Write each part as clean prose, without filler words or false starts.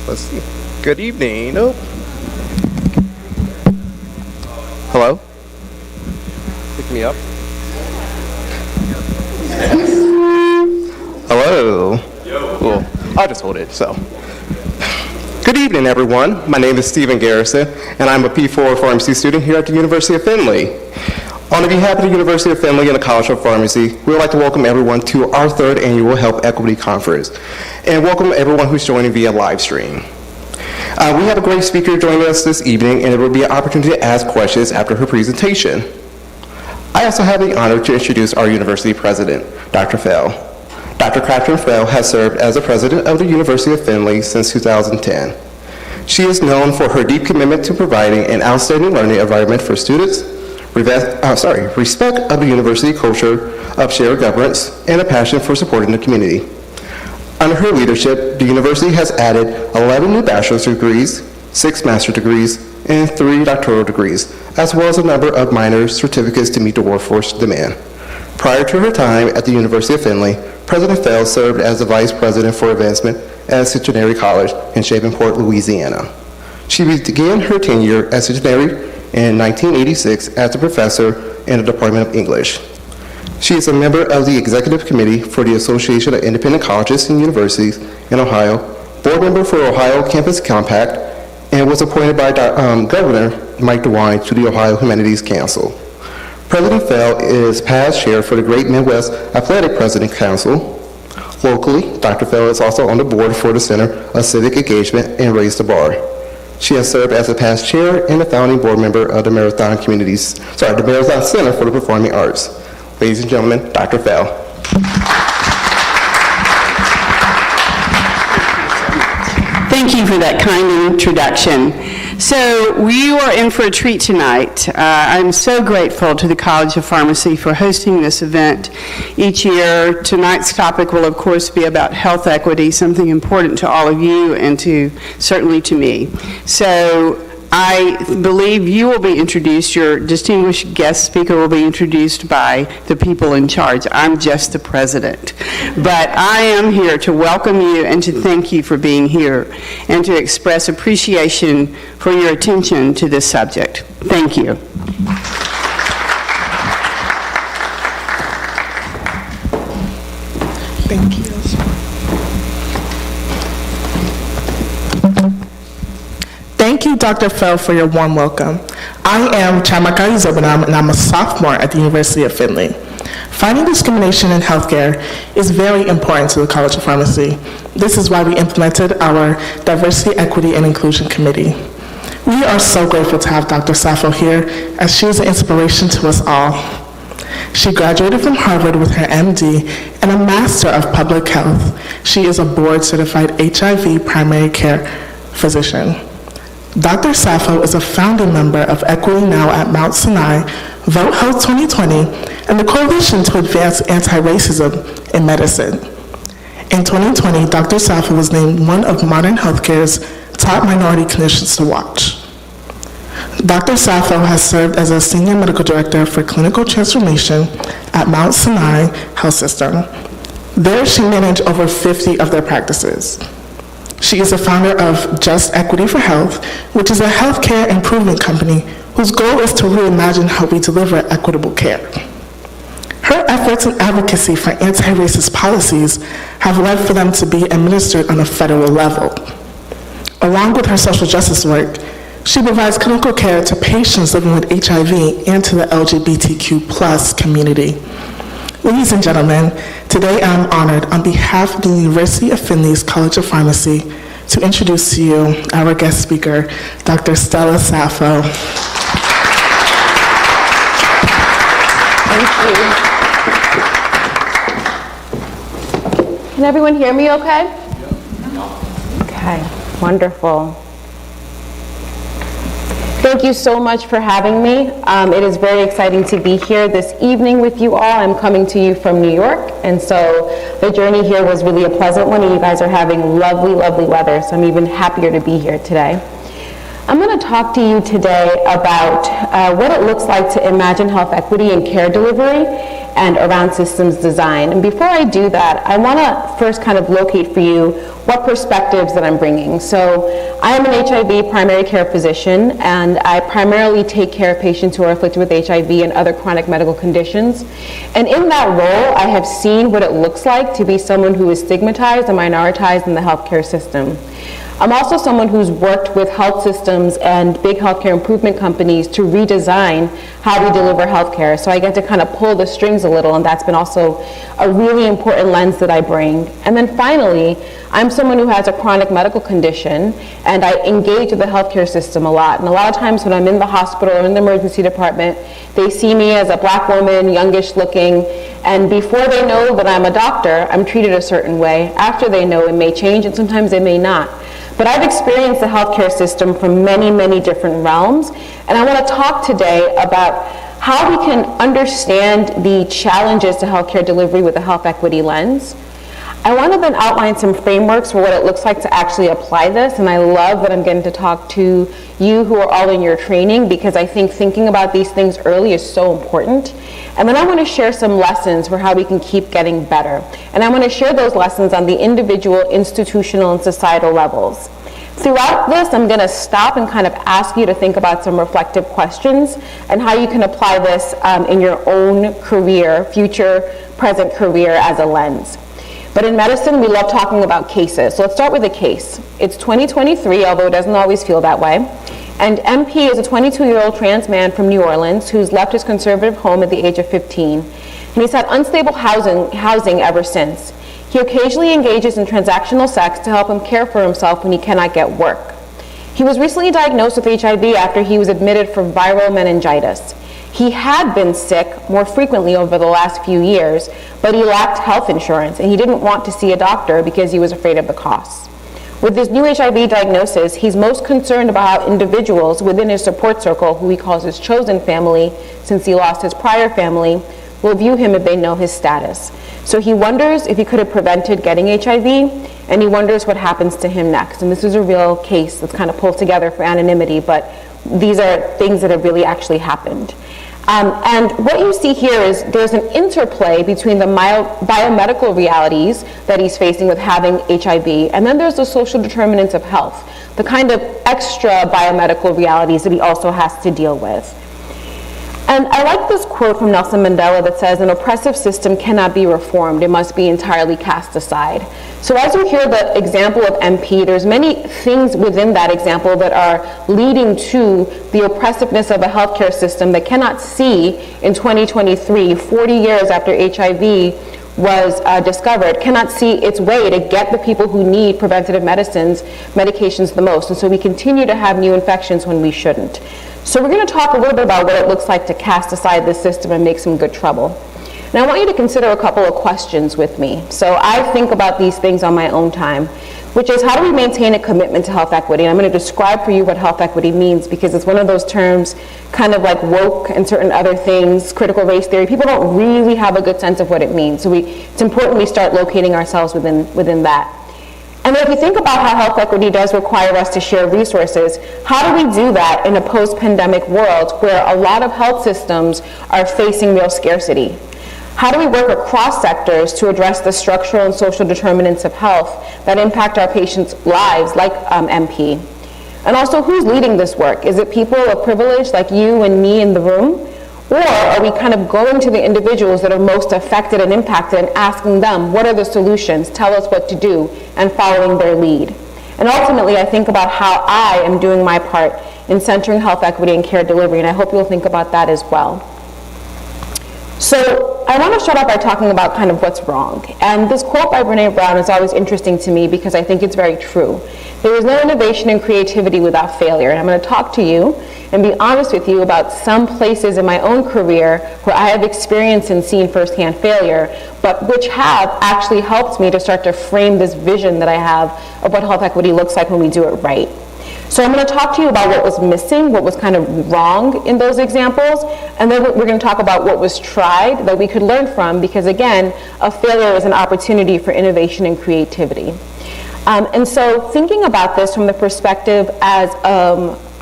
Let's see. Good evening. Oh. Hello? Pick me up. Hello. Cool. I'll just hold it, so. Good evening, everyone. My name is Stephen Garrison, and I'm a P4 pharmacy student here at the University of Findlay. On behalf of the University of Findlay and the College of Pharmacy, we would like to welcome everyone to our third annual Health Equity Conference, and welcome everyone who's joining via live stream. We have a great speaker joining us this evening, and there will be an opportunity to ask questions after her presentation. I also have the honor to introduce our university president, Dr. Fell. Dr. Catherine Fell has served as the president of the University of Findlay since 2010. She is known for her deep commitment to providing an outstanding learning environment for students, respect of the university culture of shared governance, and a passion for supporting the community. Under her leadership, the university has added 11 new bachelor's degrees, 6 master's degrees, and 3 doctoral degrees, as well as a number of minor certificates to meet the workforce demand. Prior to her time at the University of Findlay, President Fell served as the vice president for advancement at Centenary College in Shreveport, Louisiana. She began her tenure at Centenary in 1986 as a professor in the Department of English. She is a member of the Executive Committee for the Association of Independent Colleges and Universities in Ohio, board member for Ohio Campus Compact, and was appointed by Governor Mike DeWine to the Ohio Humanities Council. President Fell is past chair for the Great Midwest Athletic President Council. Locally, Dr. Fell is also on the board for the Center of Civic Engagement and Raise the Bar. She has served as a past chair and a founding board member of the Marathon Center for the Performing Arts. Ladies and gentlemen, Dr. Fell. Thank you for that kind introduction. So we are in for a treat tonight. I'm so grateful to the College of Pharmacy for hosting this event each year. Tonight's topic will, of course, be about health equity, something important to all of you and certainly to me. So I believe you will be introduced, your distinguished guest speaker will be introduced by the people in charge. I'm just the president. But I am here to welcome you and to thank you for being here and to express appreciation for your attention to this subject. Thank you. Thank you. Thank you, Dr. Fell, for your warm welcome. I am Chamaka Zobanam, and I'm a sophomore at the University of Findlay. Fighting discrimination in healthcare is very important to the College of Pharmacy. This is why we implemented our Diversity, Equity, and Inclusion Committee. We are so grateful to have Dr. Safo here, as she is an inspiration to us all. She graduated from Harvard with her MD and a Master of Public Health. She is a board-certified HIV primary care physician. Dr. Safo is a founding member of Equity Now at Mount Sinai, Vote Health 2020, and the Coalition to Advance Anti-Racism in Medicine. In 2020, Dr. Safo was named one of modern healthcare's top minority clinicians to watch. Dr. Safo has served as a senior medical director for clinical transformation at Mount Sinai Health System. There, she managed over 50 of their practices. She is the founder of Just Equity for Health, which is a healthcare improvement company whose goal is to reimagine how we deliver equitable care. Her efforts and advocacy for anti-racist policies have led for them to be administered on a federal level. Along with her social justice work, she provides clinical care to patients living with HIV and to the LGBTQ+ community. Ladies and gentlemen, today I'm honored on behalf of the University of Findlay's College of Pharmacy to introduce to you our guest speaker, Dr. Stella Safo. Thank you. Can everyone hear me okay? Okay, wonderful. Thank you so much for having me. It is very exciting to be here this evening with you all. I'm coming to you from New York, and so the journey here was really a pleasant one, and you guys are having lovely, lovely weather, so I'm even happier to be here today. I'm going to talk to you today about what it looks like to imagine health equity and care delivery, and around systems design. And before I do that, I want to first kind of locate for you what perspectives that I'm bringing. So I am an HIV primary care physician, and I primarily take care of patients who are afflicted with HIV and other chronic medical conditions. And in that role, I have seen what it looks like to be someone who is stigmatized and minoritized in the healthcare system. I'm also someone who's worked with health systems and big healthcare improvement companies to redesign how we deliver healthcare. So I get to kind of pull the strings a little, and that's been also a really important lens that I bring. And then finally, I'm someone who has a chronic medical condition, and I engage with the healthcare system a lot. And a lot of times when I'm in the hospital or in the emergency department, they see me as a black woman, youngish looking, and before they know that I'm a doctor, I'm treated a certain way. After they know, it may change, and sometimes it may not. But I've experienced the healthcare system from many, many different realms, and I want to talk today about how we can understand the challenges to healthcare delivery with a health equity lens. I want to then outline some frameworks for what it looks like to actually apply this, and I love that I'm getting to talk to you who are all in your training, because I think thinking about these things early is so important. And then I want to share some lessons for how we can keep getting better. And I want to share those lessons on the individual, institutional, and societal levels. Throughout this, I'm going to stop and kind of ask you to think about some reflective questions and how you can apply this in your own career, future, present career as a lens. But in medicine, we love talking about cases. So let's start with a case. It's 2023, although it doesn't always feel that way. And MP is a 22-year-old trans man from New Orleans who's left his conservative home at the age of 15. And he's had unstable housing ever since. He occasionally engages in transactional sex to help him care for himself when he cannot get work. He was recently diagnosed with HIV after he was admitted for viral meningitis. He had been sick more frequently over the last few years, but he lacked health insurance, and he didn't want to see a doctor because he was afraid of the costs. With this new HIV diagnosis, he's most concerned about how individuals within his support circle, who he calls his chosen family, since he lost his prior family, will view him if they know his status. So he wonders if he could have prevented getting HIV, and he wonders what happens to him next. And this is a real case that's kind of pulled together for anonymity, but these are things that have really actually happened. And what you see here is there's an interplay between the biomedical realities that he's facing with having HIV, and then there's the social determinants of health, the kind of extra biomedical realities that he also has to deal with. And I like this quote from Nelson Mandela that says, "An oppressive system cannot be reformed, it must be entirely cast aside." So as you hear the example of MP, there's many things within that example that are leading to the oppressiveness of a healthcare system that cannot see in 2023, 40 years after HIV was discovered, cannot see its way to get the people who need preventative medications the most. And so we continue to have new infections when we shouldn't. So we're going to talk a little bit about what it looks like to cast aside this system and make some good trouble. Now I want you to consider a couple of questions with me. So I think about these things on my own time, which is how do we maintain a commitment to health equity? And I'm going to describe for you what health equity means, because it's one of those terms kind of like woke and certain other things, critical race theory. People don't really have a good sense of what it means. So it's important we start locating ourselves within that. And if you think about how health equity does require us to share resources, how do we do that in a post-pandemic world where a lot of health systems are facing real scarcity? How do we work across sectors to address the structural and social determinants of health that impact our patients' lives, like MP? And also, who's leading this work? Is it people of privilege like you and me in the room? Or are we kind of going to the individuals that are most affected and impacted and asking them, what are the solutions? Tell us what to do, and following their lead. And ultimately, I think about how I am doing my part in centering health equity and care delivery, and I hope you'll think about that as well. So I want to start off by talking about kind of what's wrong. And this quote by Brené Brown is always interesting to me because I think it's very true. There is no innovation and creativity without failure. And I'm going to talk to you and be honest with you about some places in my own career where I have experienced and seen firsthand failure, but which have actually helped me to start to frame this vision that I have of what health equity looks like when we do it right. So I'm going to talk to you about what was missing, what was kind of wrong in those examples, and then we're going to talk about what was tried that we could learn from, because again, a failure is an opportunity for innovation and creativity. And so thinking about this from the perspective as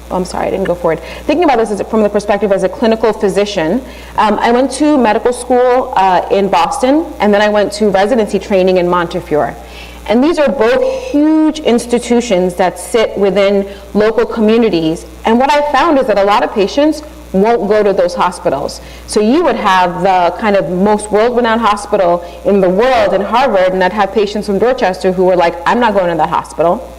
I'm sorry, I didn't go forward. Thinking about this from the perspective as a clinical physician, I went to medical school in Boston, and then I went to residency training in Montefiore. And these are both huge institutions that sit within local communities. And what I found is that a lot of patients won't go to those hospitals. So you would have the kind of most world-renowned hospital in the world in Harvard, and I'd have patients from Dorchester who were like, I'm not going to that hospital.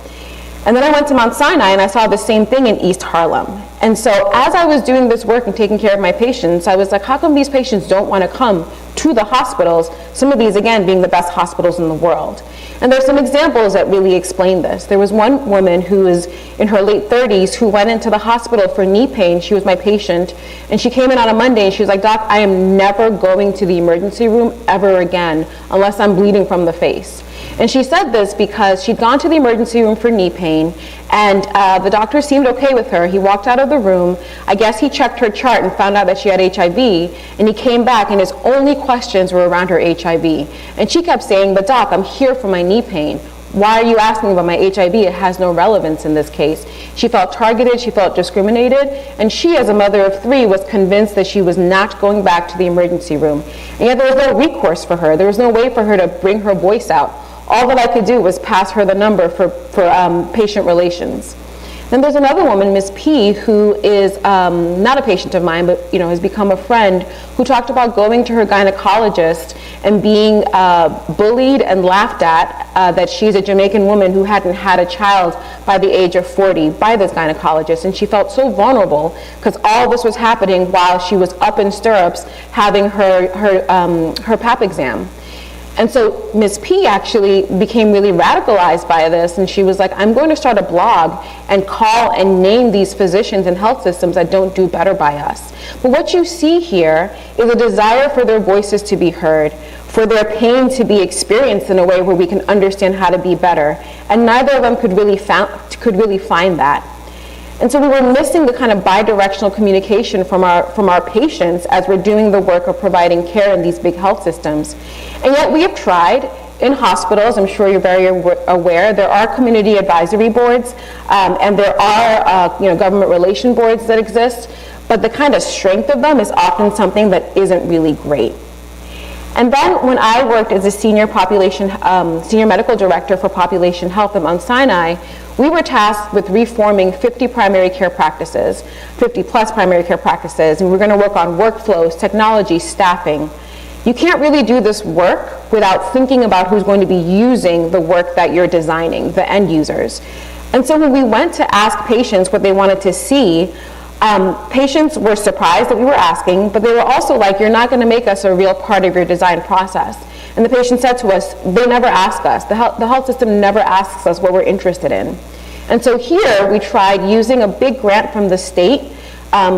And then I went to Mount Sinai and I saw the same thing in East Harlem. And so as I was doing this work and taking care of my patients, I was like, how come these patients don't want to come to the hospitals, some of these, again, being the best hospitals in the world? And there's some examples that really explain this. There was one woman who was in her late 30s who went into the hospital for knee pain. She was my patient, and she came in on a Monday and she was like, Doc, I am never going to the emergency room ever again unless I'm bleeding from the face. And she said this because she'd gone to the emergency room for knee pain, and the doctor seemed okay with her. He walked out of the room. I guess he checked her chart and found out that she had HIV, and he came back, and his only questions were around her HIV. And she kept saying, but Doc, I'm here for my knee pain. Why are you asking about my HIV? It has no relevance in this case. She felt targeted, she felt discriminated, and she, as a mother of 3, was convinced that she was not going back to the emergency room. And yet there was no recourse for her. There was no way for her to bring her voice out. All that I could do was pass her the number for patient relations. Then there's another woman, Ms. P, who is not a patient of mine, but has become a friend, who talked about going to her gynecologist and being bullied and laughed at that she's a Jamaican woman who hadn't had a child by the age of 40 by this gynecologist. And she felt so vulnerable because all this was happening while she was up in stirrups having her pap exam. And so Ms. P actually became really radicalized by this, and she was like, I'm going to start a blog and call and name these physicians and health systems that don't do better by us. But what you see here is a desire for their voices to be heard, for their pain to be experienced in a way where we can understand how to be better. And neither of them could really find that. And so we were missing the kind of bi-directional communication from our patients as we're doing the work of providing care in these big health systems. And yet we have tried in hospitals. I'm sure you're very aware, there are community advisory boards, and there are government relation boards that exist, but the kind of strength of them is often something that isn't really great. And then when I worked as a senior medical director for population health at Mount Sinai, we were tasked with reforming 50 primary care practices, 50 plus primary care practices, and we're going to work on workflows, technology, staffing. You can't really do this work without thinking about who's going to be using the work that you're designing, the end users. And so when we went to ask patients what they wanted to see, patients were surprised that we were asking, but they were also like, you're not going to make us a real part of your design process. And the patient said to us, they never ask us. The health system never asks us what we're interested in. And so here we tried using a big grant from the state,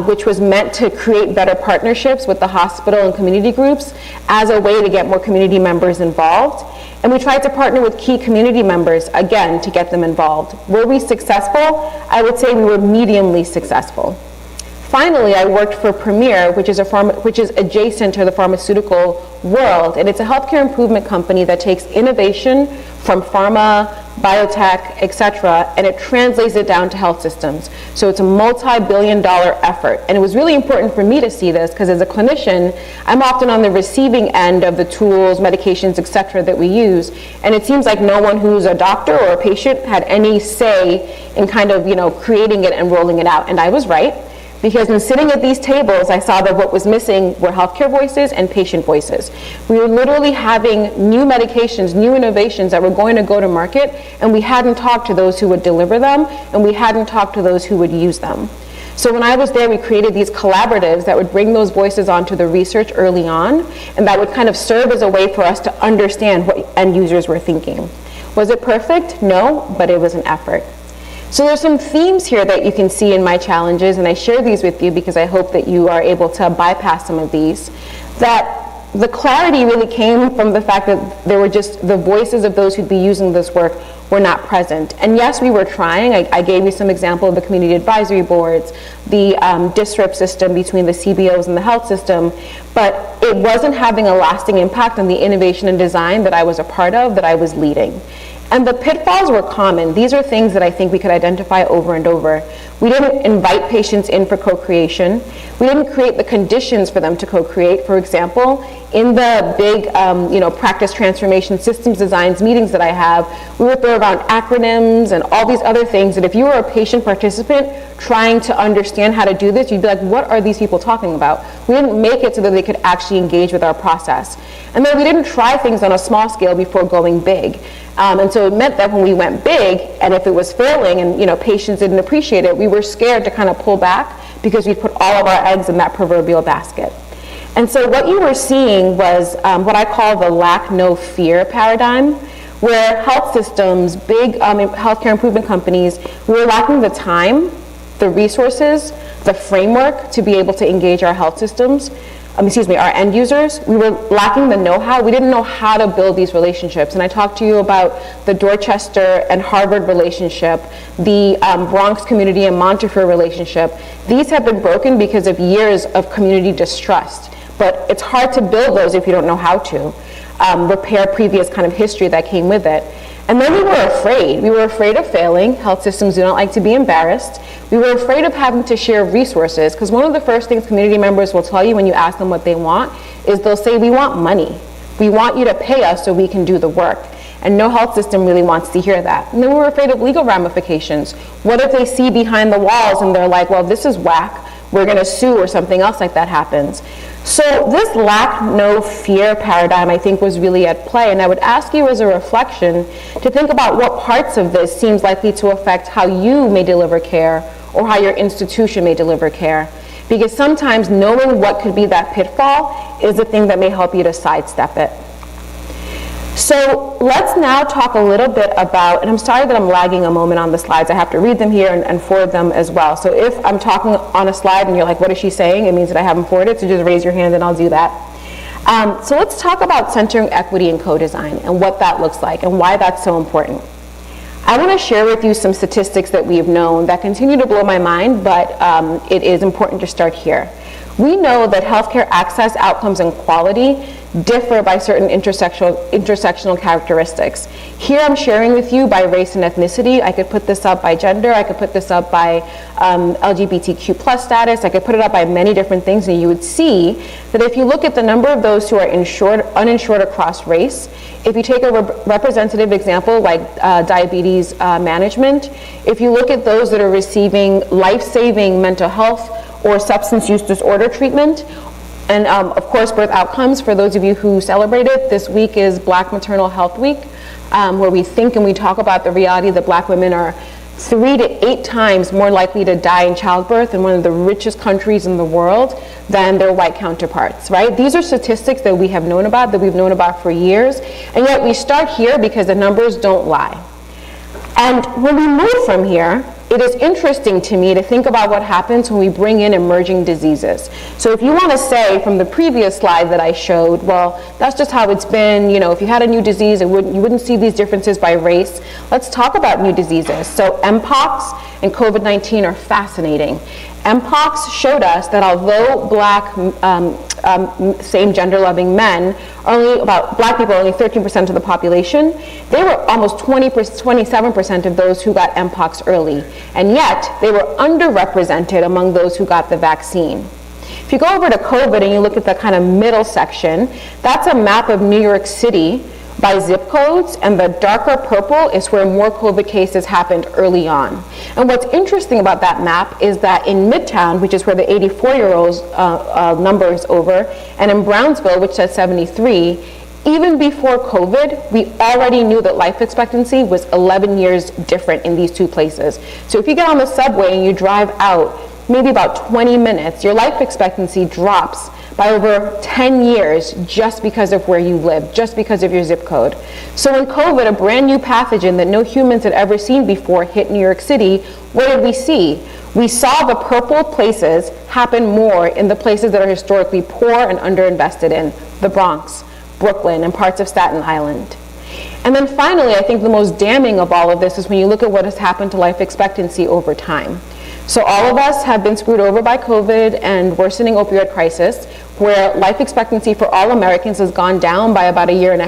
which was meant to create better partnerships with the hospital and community groups as a way to get more community members involved. And we tried to partner with key community members, again, to get them involved. Were we successful? I would say we were mediumly successful. Finally, I worked for Premier, which is adjacent to the pharmaceutical world, and it's a healthcare improvement company that takes innovation from pharma, biotech, etc., and it translates it down to health systems. So it's a multi-billion-dollar effort, and it was really important for me to see this because as a clinician, I'm often on the receiving end of the tools, medications, etc., that we use, and it seems like no one who's a doctor or a patient had any say in kind of creating it and rolling it out, and I was right. Because in sitting at these tables, I saw that what was missing were healthcare voices and patient voices. We were literally having new medications, new innovations that were going to go to market, and we hadn't talked to those who would deliver them, and we hadn't talked to those who would use them. So when I was there, we created these collaboratives that would bring those voices onto the research early on, and that would kind of serve as a way for us to understand what end users were thinking. Was it perfect? No, but it was an effort. So there's some themes here that you can see in my challenges, and I share these with you because I hope that you are able to bypass some of these. That the clarity really came from the fact that there were just the voices of those who'd be using this work were not present. And yes, we were trying. I gave you some example of the community advisory boards, the DISRIP system between the CBOs and the health system, but it wasn't having a lasting impact on the innovation and design that I was a part of, that I was leading. And the pitfalls were common. These are things that I think we could identify over and over. We didn't invite patients in for co-creation. We didn't create the conditions for them to co-create. For example, in the big practice transformation systems designs meetings that I have, we would throw around acronyms and all these other things that if you were a patient participant trying to understand how to do this, you'd be like, what are these people talking about? We didn't make it so that they could actually engage with our process. And then we didn't try things on a small scale before going big. And so it meant that when we went big, and if it was failing and patients didn't appreciate it, we were scared to kind of pull back because we put all of our eggs in that proverbial basket. And so what you were seeing was what I call the lack, no fear paradigm, where health systems, big healthcare improvement companies, we were lacking the time, the resources, the framework to be able to engage our health systems, our end users. We were lacking the know-how. We didn't know how to build these relationships. And I talked to you about the Dorchester and Harvard relationship, the Bronx community and Montefiore relationship. These have been broken because of years of community distrust. But it's hard to build those if you don't know how to repair previous kind of history that came with it. And then we were afraid. We were afraid of failing. Health systems do not like to be embarrassed. We were afraid of having to share resources, because one of the first things community members will tell you when you ask them what they want is they'll say, we want money. We want you to pay us so we can do the work. And no health system really wants to hear that. And then we were afraid of legal ramifications. What if they see behind the walls and they're like, well, this is whack, we're going to sue, or something else like that happens. So this lack, no fear paradigm, I think, was really at play. And I would ask you as a reflection to think about what parts of this seems likely to affect how you may deliver care or how your institution may deliver care. Because sometimes knowing what could be that pitfall is the thing that may help you to sidestep it. So let's now talk a little bit about, and I'm sorry that I'm lagging a moment on the slides. I have to read them here and forward them as well. So if I'm talking on a slide and you're like, what is she saying? It means that I haven't forwarded, so just raise your hand and I'll do that. So let's talk about centering equity in co-design and what that looks like and why that's so important. I want to share with you some statistics that we've known that continue to blow my mind, but it is important to start here. We know that healthcare access, outcomes, and quality differ by certain intersectional characteristics. Here I'm sharing with you by race and ethnicity. I could put this up by gender. I could put this up by LGBTQ plus status. I could put it up by many different things, and you would see that if you look at the number of those who are uninsured across race, if you take a representative example like diabetes management, if you look at those that are receiving life-saving mental health or substance use disorder treatment, and of course birth outcomes. For those of you who celebrate it, this week is Black Maternal Health Week, where we think and we talk about the reality that Black women are 3 to 8 times more likely to die in childbirth in one of the richest countries in the world than their white counterparts, right? These are statistics that we have known about, that we've known about for years, and yet we start here because the numbers don't lie. And when we move from here, it is interesting to me to think about what happens when we bring in emerging diseases. So if you want to say from the previous slide that I showed, well, that's just how it's been, if you had a new disease, you wouldn't see these differences by race. Let's talk about new diseases. So Mpox and COVID-19 are fascinating. Mpox showed us that although Black, same gender-loving men, Black people are only 13% of the population, they were almost 27% of those who got Mpox early, and yet they were underrepresented among those who got the vaccine. If you go over to COVID and you look at the kind of middle section, that's a map of New York City by zip codes, and the darker purple is where more COVID cases happened early on. And what's interesting about that map is that in Midtown, which is where the 84-year-olds number is over, and in Brownsville, which says 73, even before COVID, we already knew that life expectancy was 11 years different in these two places. So if you get on the subway and you drive out maybe about 20 minutes, your life expectancy drops by over 10 years just because of where you live, just because of your zip code. So when COVID, a brand new pathogen that no humans had ever seen before, hit New York City, what did we see? We saw the purple places happen more in the places that are historically poor and underinvested in, the Bronx, Brooklyn, and parts of Staten Island. And then finally, I think the most damning of all of this is when you look at what has happened to life expectancy over time. So all of us have been screwed over by COVID and worsening opioid crisis, where life expectancy for all Americans has gone down by about 1.5 years.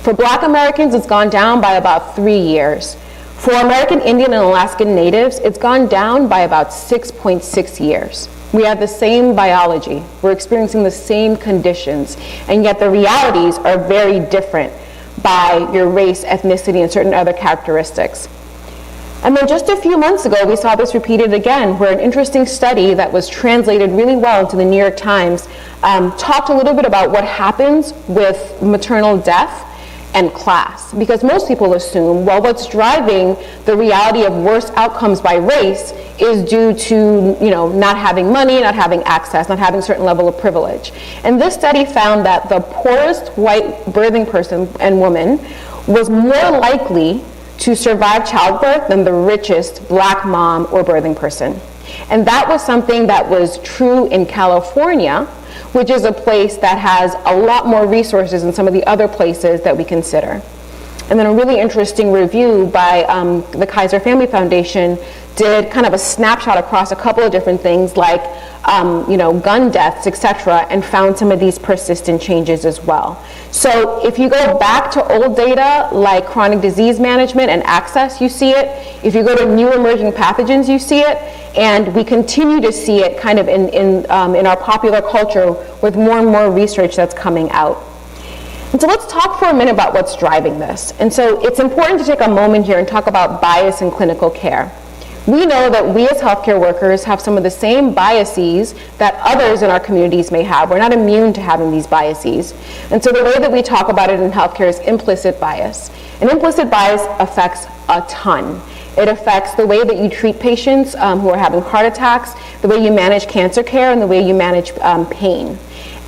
For Black Americans, it's gone down by about 3 years. For American Indian and Alaskan Natives, it's gone down by about 6.6 years. We have the same biology. We're experiencing the same conditions, and yet the realities are very different by your race, ethnicity, and certain other characteristics. And then just a few months ago, we saw this repeated again, where an interesting study that was translated really well into the New York Times talked a little bit about what happens with maternal death and class. Because most people assume, well, what's driving the reality of worse outcomes by race is due to, not having money, not having access, not having a certain level of privilege. And this study found that the poorest white birthing person and woman was more likely to survive childbirth than the richest Black mom or birthing person. And that was something that was true in California, which is a place that has a lot more resources than some of the other places that we consider. And then a really interesting review by the Kaiser Family Foundation did kind of a snapshot across a couple of different things like gun deaths, etc., and found some of these persistent changes as well. So if you go back to old data like chronic disease management and access, you see it. If you go to new emerging pathogens, you see it. And we continue to see it kind of in our popular culture with more and more research that's coming out. And so let's talk for a minute about what's driving this. And so it's important to take a moment here and talk about bias in clinical care. We know that we as healthcare workers have some of the same biases that others in our communities may have. We're not immune to having these biases. And so the way that we talk about it in healthcare is implicit bias. And implicit bias affects a ton. It affects the way that you treat patients who are having heart attacks, the way you manage cancer care, and the way you manage pain.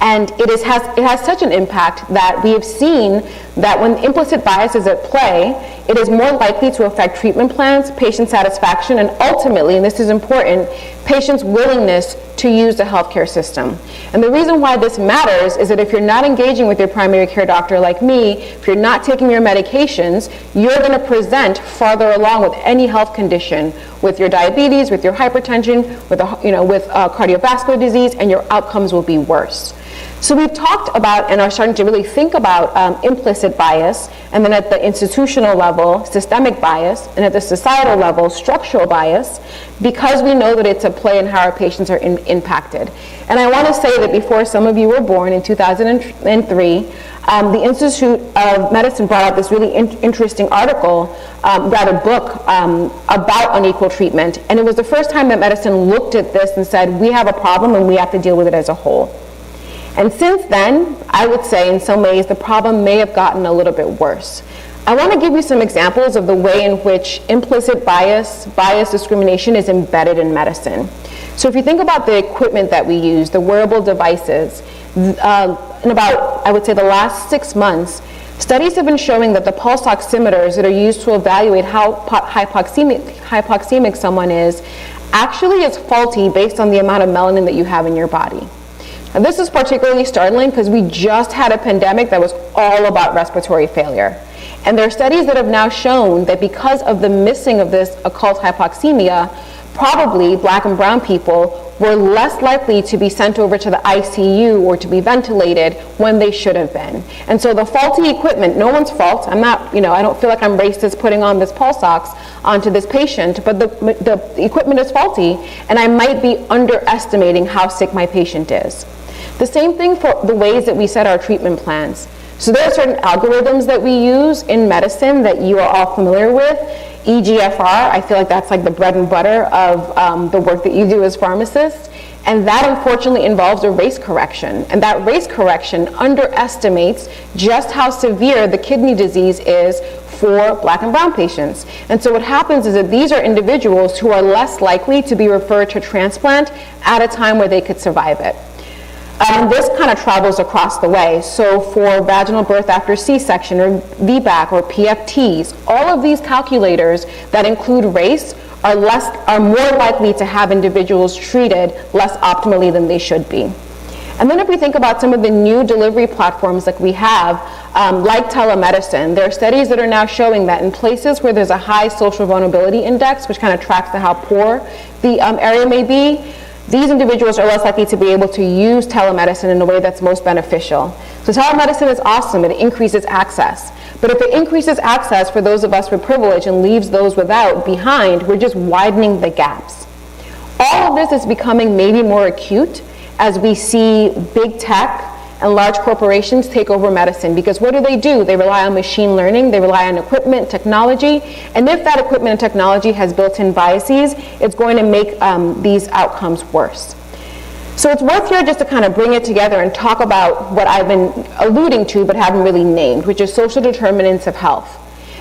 And it has such an impact that we have seen that when implicit bias is at play, it is more likely to affect treatment plans, patient satisfaction, and ultimately, and this is important, patients' willingness to use the healthcare system. And the reason why this matters is that if you're not engaging with your primary care doctor like me, if you're not taking your medications, you're going to present farther along with any health condition, with your diabetes, with your hypertension, with cardiovascular disease, and your outcomes will be worse. So we've talked about and are starting to really think about implicit bias, and then at the institutional level, systemic bias, and at the societal level, structural bias, because we know that it's a play in how our patients are impacted. And I want to say that before some of you were born in 2003, the Institute of Medicine brought out this really interesting article, book, about unequal treatment. And it was the first time that medicine looked at this and said, we have a problem and we have to deal with it as a whole. And since then, I would say in some ways the problem may have gotten a little bit worse. I want to give you some examples of the way in which implicit bias discrimination is embedded in medicine. So if you think about the equipment that we use, the wearable devices, in about, I would say, the last 6 months, studies have been showing that the pulse oximeters that are used to evaluate how hypoxemic someone is actually is faulty based on the amount of melanin that you have in your body. And this is particularly startling because we just had a pandemic that was all about respiratory failure. And there are studies that have now shown that because of the missing of this occult hypoxemia, probably Black and brown people were less likely to be sent over to the ICU or to be ventilated when they should have been. And so the faulty equipment, no one's fault. I'm not, I don't feel like I'm racist putting on this pulse ox onto this patient, but the equipment is faulty, and I might be underestimating how sick my patient is. The same thing for the ways that we set our treatment plans. So there are certain algorithms that we use in medicine that you are all familiar with. EGFR, I feel like that's like the bread and butter of the work that you do as pharmacists. And that unfortunately involves a race correction. And that race correction underestimates just how severe the kidney disease is for Black and brown patients. And so what happens is that these are individuals who are less likely to be referred to transplant at a time where they could survive it. And this kind of travels across the way. So for vaginal birth after C-section or VBAC or PFTs, all of these calculators that include race are more likely to have individuals treated less optimally than they should be. And then if we think about some of the new delivery platforms like we have, like telemedicine, there are studies that are now showing that in places where there's a high social vulnerability index, which kind of tracks to how poor the area may be, these individuals are less likely to be able to use telemedicine in a way that's most beneficial. So telemedicine is awesome, it increases access. But if it increases access for those of us with privilege and leaves those without behind, we're just widening the gaps. All of this is becoming maybe more acute as we see big tech and large corporations take over medicine, because what do? They rely on machine learning, they rely on equipment, technology, and if that equipment and technology has built-in biases, it's going to make these outcomes worse. So it's worth here just to kind of bring it together and talk about what I've been alluding to but haven't really named, which is social determinants of health.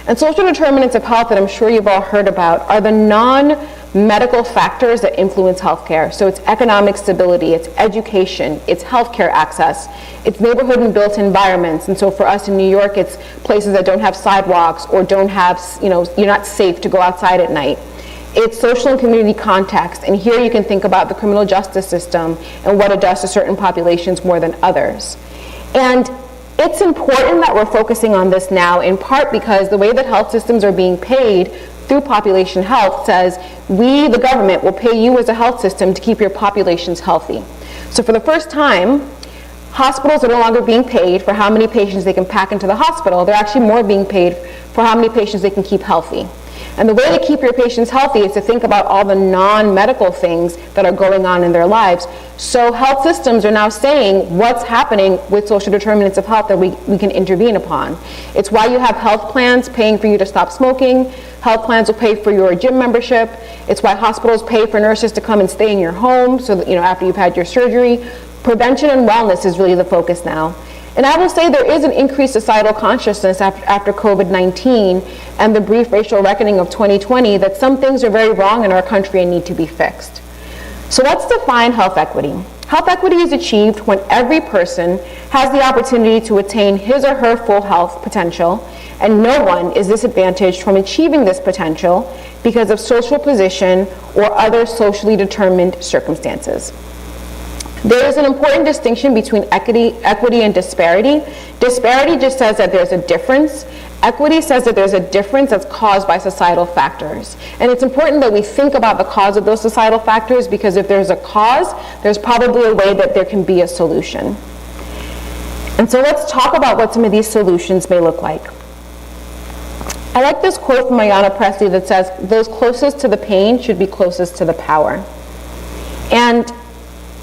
And social determinants of health that I'm sure you've all heard about are the non-medical factors that influence healthcare. So it's economic stability, it's education, it's healthcare access, it's neighborhood and built environments. And so for us in New York, it's places that don't have sidewalks or don't have, you're not safe to go outside at night. It's social and community context. And here you can think about the criminal justice system and what it does to certain populations more than others. And it's important that we're focusing on this now, in part because the way that health systems are being paid through population health says we, the government, will pay you as a health system to keep your populations healthy. So for the first time, hospitals are no longer being paid for how many patients they can pack into the hospital. They're actually more being paid for how many patients they can keep healthy. And the way to keep your patients healthy is to think about all the non-medical things that are going on in their lives. So health systems are now saying what's happening with social determinants of health that we can intervene upon. It's why you have health plans paying for you to stop smoking. Health plans will pay for your gym membership. It's why hospitals pay for nurses to come and stay in your home so that, after you've had your surgery. Prevention and wellness is really the focus now. And I will say there is an increased societal consciousness after COVID-19 and the brief racial reckoning of 2020 that some things are very wrong in our country and need to be fixed. So let's define health equity. Health equity is achieved when every person has the opportunity to attain his or her full health potential, and no one is disadvantaged from achieving this potential because of social position or other socially determined circumstances. There is an important distinction between equity and disparity. Disparity just says that there's a difference. Equity says that there's a difference that's caused by societal factors. And it's important that we think about the cause of those societal factors, because if there's a cause, there's probably a way that there can be a solution. And so let's talk about what some of these solutions may look like. I like this quote from Ayanna Pressley that says, "Those closest to the pain should be closest to the power." And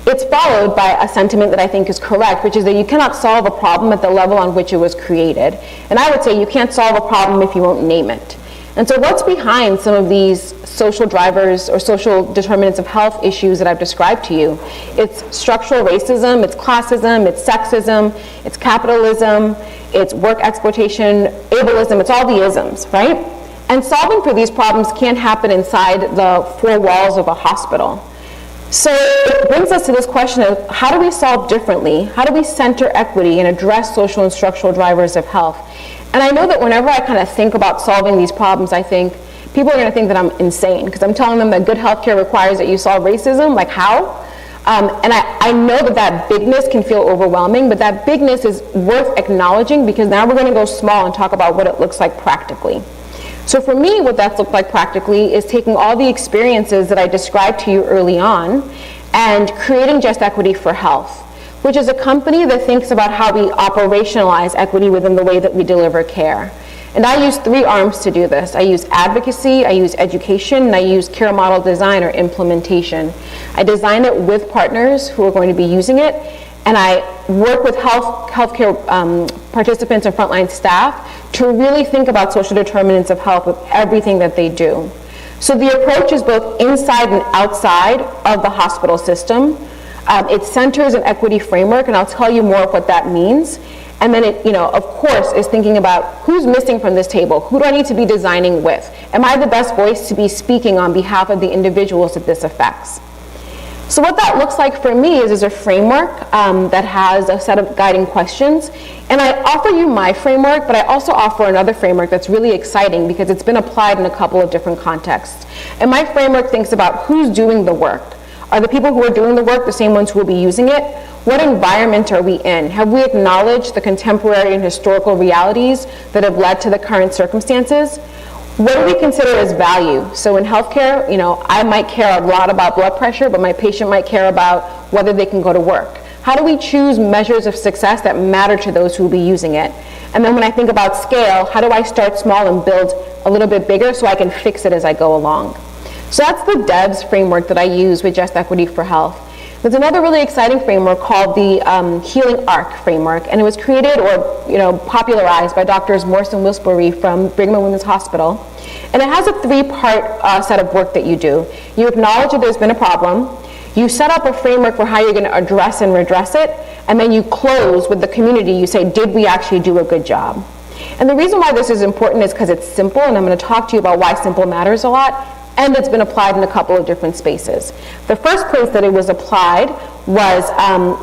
it's followed by a sentiment that I think is correct, which is that you cannot solve a problem at the level on which it was created. And I would say you can't solve a problem if you won't name it. And so what's behind some of these social drivers or social determinants of health issues that I've described to you? It's structural racism, it's classism, it's sexism, it's capitalism, it's work exploitation, ableism, it's all the isms, right? And solving for these problems can't happen inside the four walls of a hospital. So it brings us to this question of how do we solve differently? How do we center equity and address social and structural drivers of health? And I know that whenever I kind of think about solving these problems, I think people are going to think that I'm insane, because I'm telling them that good healthcare requires that you solve racism. Like, how? And I know that bigness can feel overwhelming, but that bigness is worth acknowledging, because now we're going to go small and talk about what it looks like practically. So for me, what that's looked like practically is taking all the experiences that I described to you early on and creating Just Equity for Health, which is a company that thinks about how we operationalize equity within the way that we deliver care. And I use three arms to do this. I use advocacy, I use education, and I use care model design or implementation. I design it with partners who are going to be using it, and I work with healthcare participants and frontline staff to really think about social determinants of health with everything that they do. So the approach is both inside and outside of the hospital system. It centers an equity framework, and I'll tell you more of what that means. And then it, of course, is thinking about who's missing from this table. Who do I need to be designing with? Am I the best voice to be speaking on behalf of the individuals that this affects? So what that looks like for me is a framework that has a set of guiding questions. And I offer you my framework, but I also offer another framework that's really exciting because it's been applied in a couple of different contexts. And my framework thinks about who's doing the work. Are the people who are doing the work the same ones who will be using it? What environment are we in? Have we acknowledged the contemporary and historical realities that have led to the current circumstances? What do we consider as value? So in healthcare, I might care a lot about blood pressure, but my patient might care about whether they can go to work. How do we choose measures of success that matter to those who will be using it? And then when I think about scale, how do I start small and build a little bit bigger so I can fix it as I go along? So that's the DEVS framework that I use with Just Equity for Health. There's another really exciting framework called the Healing Arc framework, and it was created or popularized by Drs. Morse and Wilsbury from Brigham and Women's Hospital. And it has a three-part set of work that you do. You acknowledge that there's been a problem, you set up a framework for how you're going to address and redress it, and then you close with the community. You say, did we actually do a good job? And the reason why this is important is because it's simple, and I'm going to talk to you about why simple matters a lot, and it's been applied in a couple of different spaces. The first place that it was applied was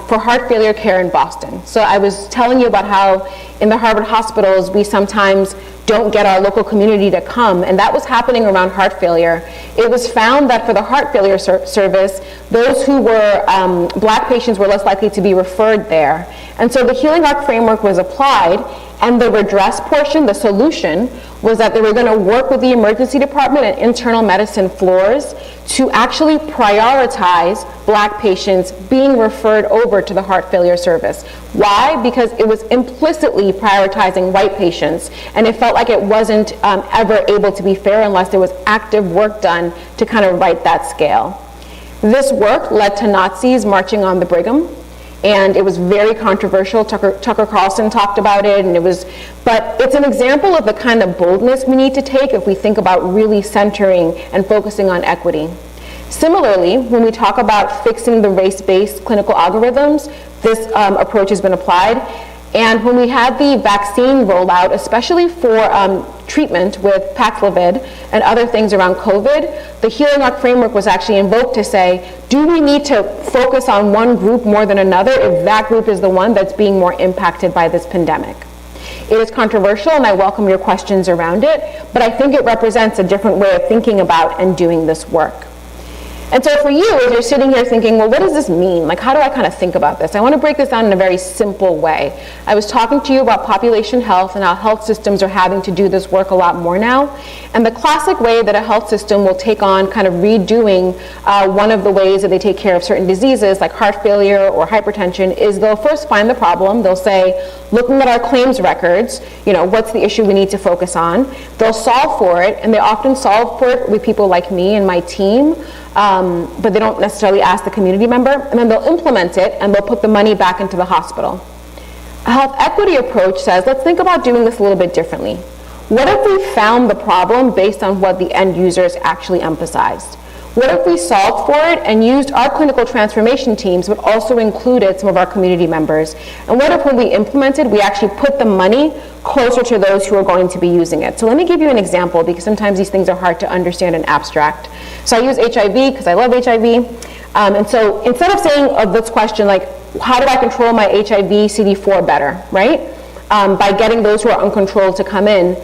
for heart failure care in Boston. So I was telling you about how in the Harvard hospitals we sometimes don't get our local community to come, and that was happening around heart failure. It was found that for the heart failure service, those who were Black patients were less likely to be referred there. And so the Healing Arc framework was applied, and the redress portion, the solution, was that they were going to work with the emergency department and internal medicine floors to actually prioritize Black patients being referred over to the heart failure service. Why? Because it was implicitly prioritizing white patients, and it felt like it wasn't ever able to be fair unless there was active work done to kind of right that scale. This work led to Nazis marching on the Brigham, and it was very controversial. Tucker Carlson talked about it, but it's an example of the kind of boldness we need to take if we think about really centering and focusing on equity. Similarly, when we talk about fixing the race-based clinical algorithms, this approach has been applied. And when we had the vaccine rollout, especially for treatment with Paxlovid and other things around COVID, the Healing Arc framework was actually invoked to say, do we need to focus on one group more than another if that group is the one that's being more impacted by this pandemic? It is controversial, and I welcome your questions around it, but I think it represents a different way of thinking about and doing this work. And so for you, as you're sitting here thinking, well, what does this mean? Like, how do I kind of think about this? I want to break this down in a very simple way. I was talking to you about population health and how health systems are having to do this work a lot more now. And the classic way that a health system will take on kind of redoing one of the ways that they take care of certain diseases like heart failure or hypertension is they'll first find the problem. They'll say, looking at our claims records, what's the issue we need to focus on? They'll solve for it, and they often solve for it with people like me and my team. But they don't necessarily ask the community member, and then they'll implement it and they'll put the money back into the hospital. A health equity approach says, let's think about doing this a little bit differently. What if we found the problem based on what the end users actually emphasized? What if we solved for it and used our clinical transformation teams, but also included some of our community members? And what if when we implemented, we actually put the money closer to those who are going to be using it? So let me give you an example, because sometimes these things are hard to understand in abstract. So I use HIV because I love HIV. And so instead of saying of this question, like, how do I control my HIV CD4 better, right? By getting those who are uncontrolled to come in,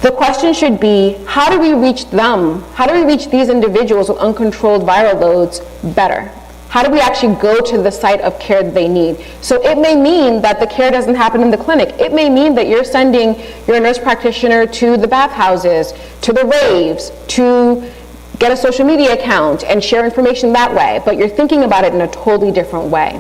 the question should be, how do we reach them? How do we reach these individuals with uncontrolled viral loads better? How do we actually go to the site of care that they need? So it may mean that the care doesn't happen in the clinic. It may mean that you're sending your nurse practitioner to the bathhouses, to the raves, to get a social media account and share information that way, but you're thinking about it in a totally different way.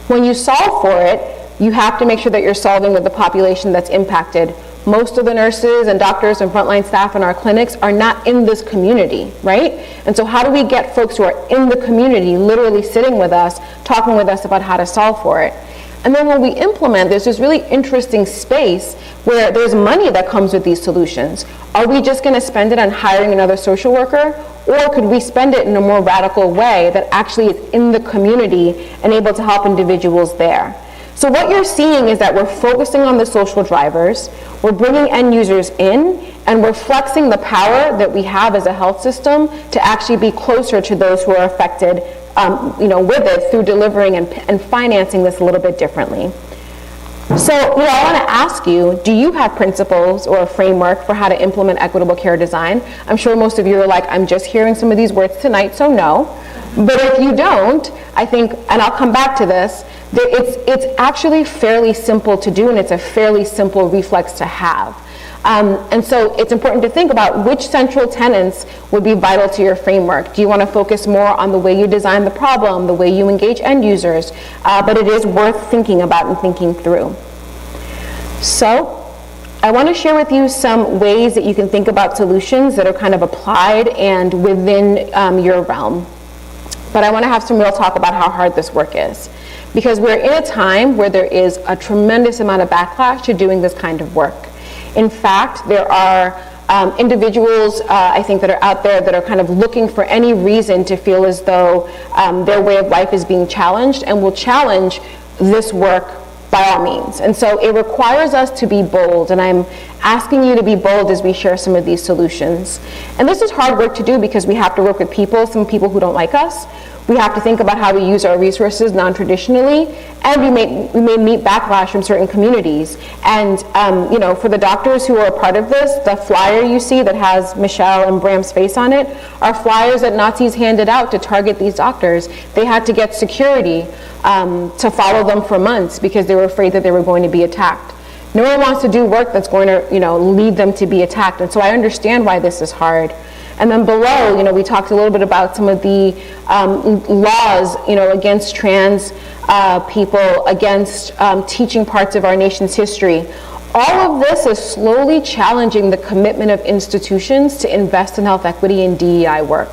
When you solve for it, you have to make sure that you're solving with the population that's impacted. Most of the nurses and doctors and frontline staff in our clinics are not in this community, right? And so how do we get folks who are in the community literally sitting with us, talking with us about how to solve for it? And then when we implement, there's this really interesting space where there's money that comes with these solutions. Are we just going to spend it on hiring another social worker? Or could we spend it in a more radical way that actually is in the community and able to help individuals there? So what you're seeing is that we're focusing on the social drivers, we're bringing end users in, and we're flexing the power that we have as a health system to actually be closer to those who are affected with it through delivering and financing this a little bit differently. So I want to ask you, do you have principles or a framework for how to implement equitable care design? I'm sure most of you are like, I'm just hearing some of these words tonight, so no. But if you don't, I think, and I'll come back to this, it's actually fairly simple to do, and it's a fairly simple reflex to have. And so it's important to think about which central tenets would be vital to your framework. Do you want to focus more on the way you design the problem, the way you engage end users? But it is worth thinking about and thinking through. So I want to share with you some ways that you can think about solutions that are kind of applied and within your realm. But I want to have some real talk about how hard this work is. Because we're in a time where there is a tremendous amount of backlash to doing this kind of work. In fact, there are individuals, I think, that are out there that are kind of looking for any reason to feel as though their way of life is being challenged and will challenge this work by all means. And so it requires us to be bold, and I'm asking you to be bold as we share some of these solutions. And this is hard work to do because we have to work with people, some people who don't like us. We have to think about how we use our resources non-traditionally, and we may meet backlash from certain communities. And for the doctors who are a part of this, the flyer you see that has Michelle and Bram's face on it are flyers that Nazis handed out to target these doctors. They had to get security to follow them for months because they were afraid that they were going to be attacked. No one wants to do work that's going to lead them to be attacked, and so I understand why this is hard. And then below, we talked a little bit about some of the laws, against trans people, against teaching parts of our nation's history. All of this is slowly challenging the commitment of institutions to invest in health equity and DEI work.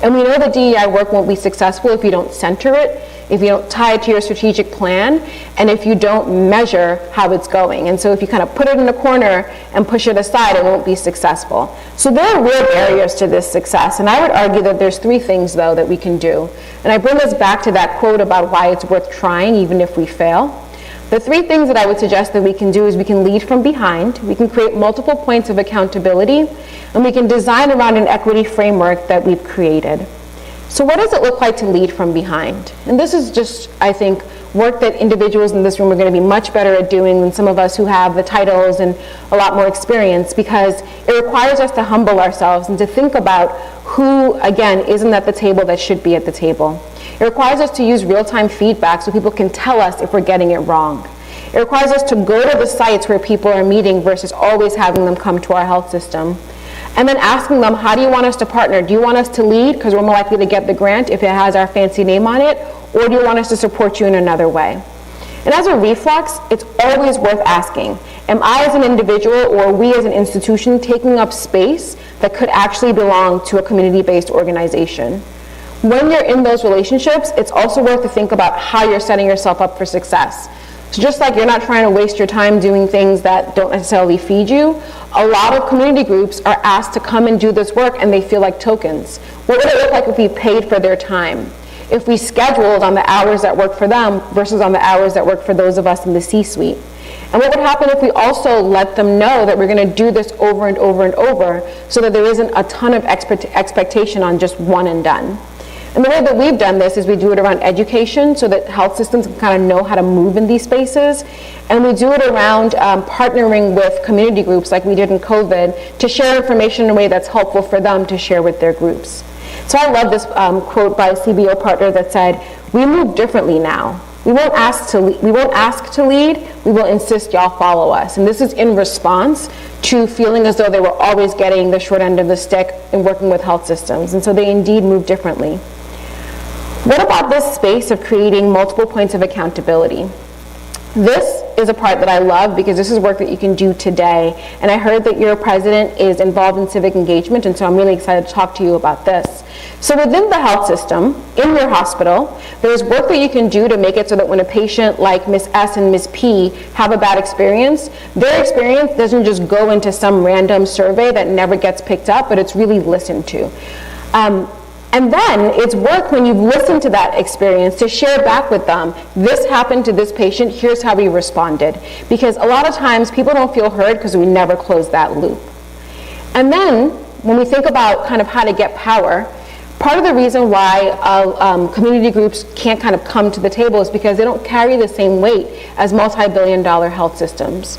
And we know that DEI work won't be successful if you don't center it, if you don't tie it to your strategic plan, and if you don't measure how it's going. And so if you kind of put it in a corner and push it aside, it won't be successful. So there are real barriers to this success, and I would argue that there's 3 things, though, that we can do. And I bring us back to that quote about why it's worth trying, even if we fail. The 3 things that I would suggest that we can do is we can lead from behind, we can create multiple points of accountability, and we can design around an equity framework that we've created. So what does it look like to lead from behind? And this is just, I think, work that individuals in this room are going to be much better at doing than some of us who have the titles and a lot more experience, because it requires us to humble ourselves and to think about who, again, isn't at the table that should be at the table. It requires us to use real-time feedback so people can tell us if we're getting it wrong. It requires us to go to the sites where people are meeting versus always having them come to our health system. And then asking them, how do you want us to partner? Do you want us to lead because we're more likely to get the grant if it has our fancy name on it? Or do you want us to support you in another way? And as a reflex, it's always worth asking, am I as an individual or we as an institution taking up space that could actually belong to a community-based organization? When you're in those relationships, it's also worth to think about how you're setting yourself up for success. So just like you're not trying to waste your time doing things that don't necessarily feed you, a lot of community groups are asked to come and do this work and they feel like tokens. What would it look like if we paid for their time? If we scheduled on the hours that work for them versus on the hours that work for those of us in the C-suite? And what would happen if we also let them know that we're going to do this over and over and over so that there isn't a ton of expectation on just one and done? And the way that we've done this is we do it around education so that health systems can kind of know how to move in these spaces. And we do it around partnering with community groups like we did in COVID to share information in a way that's helpful for them to share with their groups. So I love this quote by a CBO partner that said, "We move differently now. We won't ask to lead, we will insist y'all follow us." And this is in response to feeling as though they were always getting the short end of the stick in working with health systems. And so they indeed move differently. What about this space of creating multiple points of accountability? This is a part that I love because this is work that you can do today. And I heard that your president is involved in civic engagement, and so I'm really excited to talk to you about this. So within the health system, in your hospital, there's work that you can do to make it so that when a patient like Miss S and Miss P have a bad experience, their experience doesn't just go into some random survey that never gets picked up, but it's really listened to. And then it's work when you've listened to that experience to share back with them, this happened to this patient, here's how we responded. Because a lot of times people don't feel heard because we never close that loop. And then when we think about kind of how to get power, part of the reason why community groups can't kind of come to the table is because they don't carry the same weight as multi-billion-dollar health systems.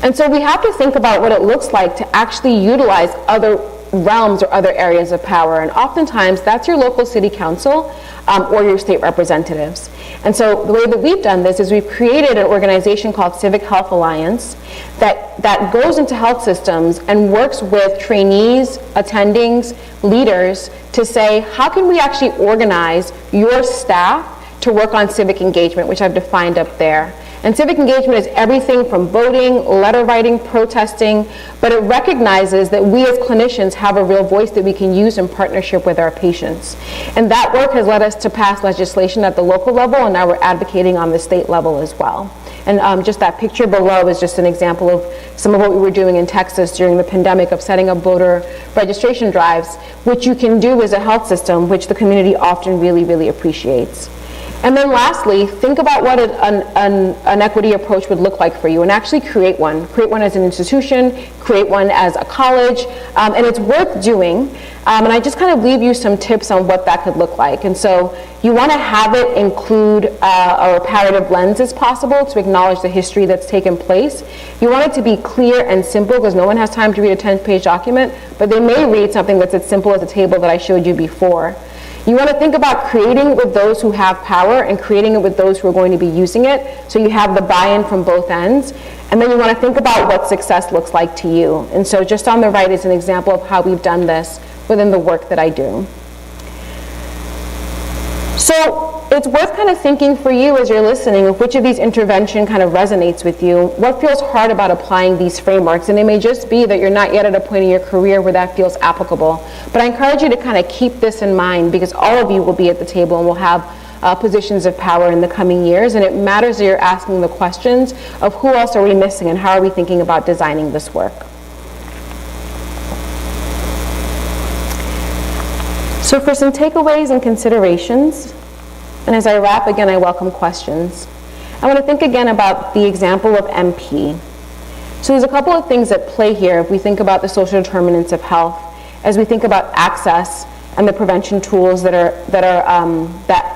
And so we have to think about what it looks like to actually utilize other realms or other areas of power. And oftentimes, that's your local city council or your state representatives. And so the way that we've done this is we've created an organization called Civic Health Alliance that goes into health systems and works with trainees, attendings, leaders to say, how can we actually organize your staff to work on civic engagement, which I've defined up there. And civic engagement is everything from voting, letter writing, protesting, but it recognizes that we as clinicians have a real voice that we can use in partnership with our patients. And that work has led us to pass legislation at the local level, and now we're advocating on the state level as well. And just that picture below is just an example of some of what we were doing in Texas during the pandemic of setting up voter registration drives, which you can do as a health system, which the community often really, really appreciates. And then lastly, think about what an equity approach would look like for you and actually create one. Create one as an institution, create one as a college, and it's worth doing. And I just kind of leave you some tips on what that could look like. And so you want to have it include a reparative lens as possible to acknowledge the history that's taken place. You want it to be clear and simple because no one has time to read a 10-page document, but they may read something that's as simple as the table that I showed you before. You want to think about creating it with those who have power and creating it with those who are going to be using it, so you have the buy-in from both ends. And then you want to think about what success looks like to you. And so just on the right is an example of how we've done this within the work that I do. So it's worth kind of thinking for you as you're listening of which of these intervention kind of resonates with you. What feels hard about applying these frameworks? And it may just be that you're not yet at a point in your career where that feels applicable. But I encourage you to kind of keep this in mind because all of you will be at the table and will have positions of power in the coming years. And it matters that you're asking the questions of who else are we missing and how are we thinking about designing this work. So for some takeaways and considerations, and as I wrap, again, I welcome questions. I want to think again about the example of MP. So there's a couple of things at play here if we think about the social determinants of health, as we think about access and the prevention tools that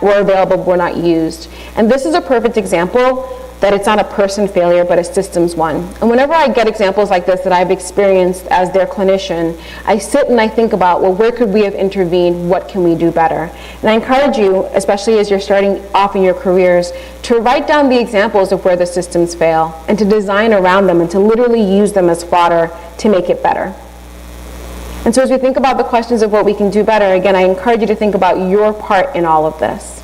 were available but were not used. And this is a perfect example that it's not a person failure, but a systems one. And whenever I get examples like this that I've experienced as their clinician, I sit and I think about, well, where could we have intervened? What can we do better? And I encourage you, especially as you're starting off in your careers, to write down the examples of where the systems fail and to design around them and to literally use them as fodder to make it better. And so as we think about the questions of what we can do better, again, I encourage you to think about your part in all of this.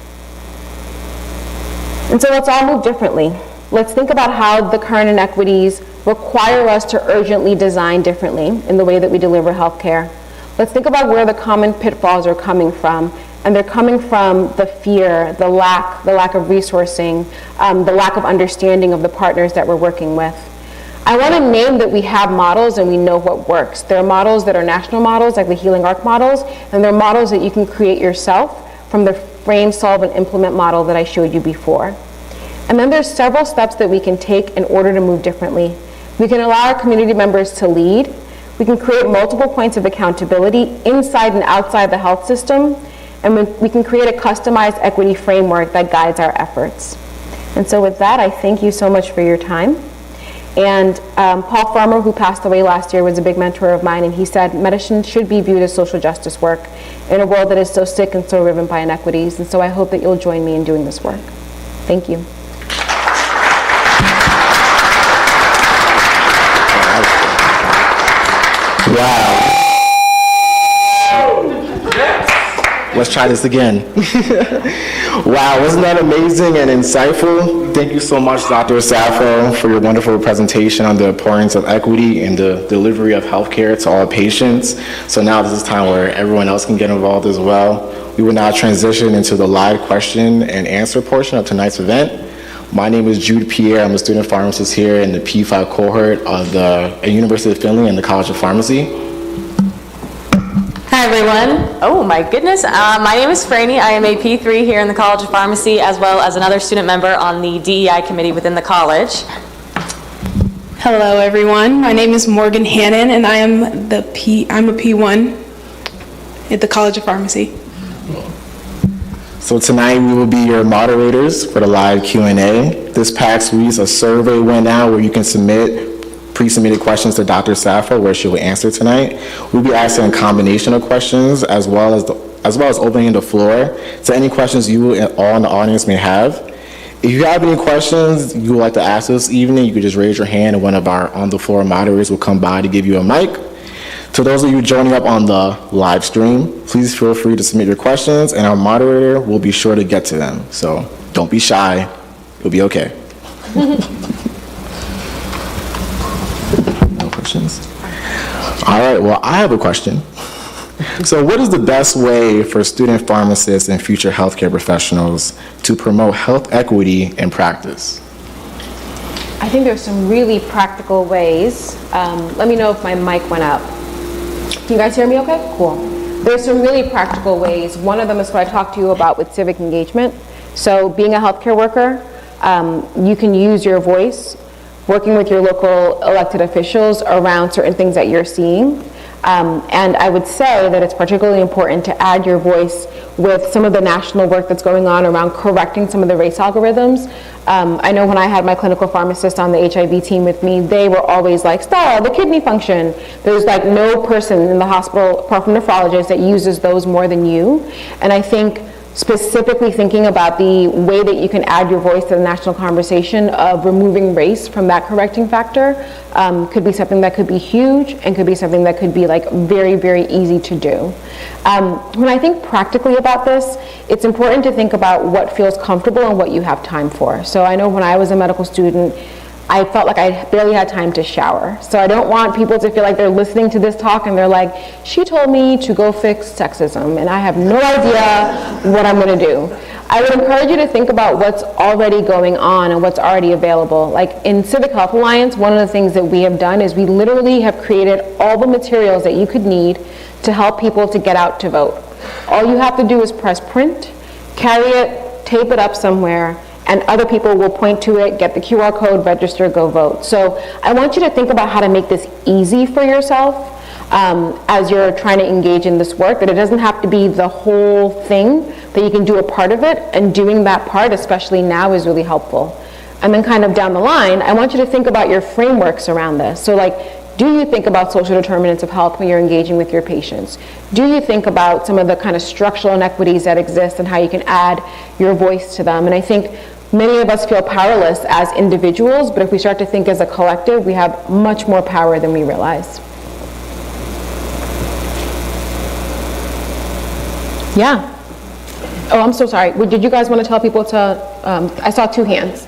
And so let's all move differently. Let's think about how the current inequities require us to urgently design differently in the way that we deliver healthcare. Let's think about where the common pitfalls are coming from. And they're coming from the fear, the lack of resourcing, the lack of understanding of the partners that we're working with. I want to name that we have models and we know what works. There are models that are national models, like the Healing Arc models, and there are models that you can create yourself from the frame, solve, and implement model that I showed you before. And then there's several steps that we can take in order to move differently. We can allow our community members to lead. We can create multiple points of accountability inside and outside the health system. And we can create a customized equity framework that guides our efforts. And so with that, I thank you so much for your time. And Paul Farmer, who passed away last year, was a big mentor of mine, and he said medicine should be viewed as social justice work in a world that is so sick and so riven by inequities. And so I hope that you'll join me in doing this work. Thank you. Wow. Let's try this again. Wow, wasn't that amazing and insightful? Thank you so much, Dr. Safo, for your wonderful presentation on the importance of equity and the delivery of healthcare to all patients. So now this is time where everyone else can get involved as well. We will now transition into the live question and answer portion of tonight's event. My name is Jude Pierre. I'm a student pharmacist here in the P5 cohort of the University of Finley and the College of Pharmacy. Hi everyone. Oh my goodness. My name is Franny. I am a P3 here in the College of Pharmacy, as well as another student member on the DEI committee within the college. Hello everyone. My name is Morgan Hannon and I'm a P1 at the College of Pharmacy. So tonight we will be your moderators for the live Q&A. This past week a survey went out where you can submit pre-submitted questions to Dr. Safo, where she will answer tonight. We'll be asking a combination of questions as well as opening the floor to any questions you all in the audience may have. If you have any questions you would like to ask this evening, you could just raise your hand and one of our on-the-floor moderators will come by to give you a mic. To those of you joining up on the live stream, please feel free to submit your questions and our moderator will be sure to get to them. So don't be shy, it'll be okay. No questions? All right, well, I have a question. So what is the best way for student pharmacists and future healthcare professionals to promote health equity in practice? I think there's some really practical ways. Let me know if my mic went up. Can you guys hear me okay? Cool. There's some really practical ways. One of them is what I talked to you about with civic engagement. So being a healthcare worker, you can use your voice, working with your local elected officials around certain things that you're seeing. And I would say that it's particularly important to add your voice with some of the national work that's going on around correcting some of the race algorithms. I know when I had my clinical pharmacist on the HIV team with me, they were always like, Stella, the kidney function. There's like no person in the hospital, apart from nephrologists, that uses those more than you. And I think specifically thinking about the way that you can add your voice to the national conversation of removing race from that correcting factor could be something that could be huge and could be something that could be like very, very easy to do. When I think practically about this, it's important to think about what feels comfortable and what you have time for. So I know when I was a medical student, I felt like I barely had time to shower. So I don't want people to feel like they're listening to this talk and they're like, she told me to go fix sexism and I have no idea what I'm gonna do. I would encourage you to think about what's already going on and what's already available. Like in Civic Health Alliance, one of the things that we have done is we literally have created all the materials that you could need to help people to get out to vote. All you have to do is press print, carry it, tape it up somewhere, and other people will point to it, get the QR code, register, go vote. So I want you to think about how to make this easy for yourself as you're trying to engage in this work, that it doesn't have to be the whole thing, that you can do a part of it, and doing that part, especially now, is really helpful. And then kind of down the line, I want you to think about your frameworks around this. So like, do you think about social determinants of health when you're engaging with your patients? Do you think about some of the kind of structural inequities that exist and how you can add your voice to them? And I think many of us feel powerless as individuals, but if we start to think as a collective, we have much more power than we realize. Yeah. Oh, I'm so sorry. Did you guys want to tell people to, I saw 2 hands.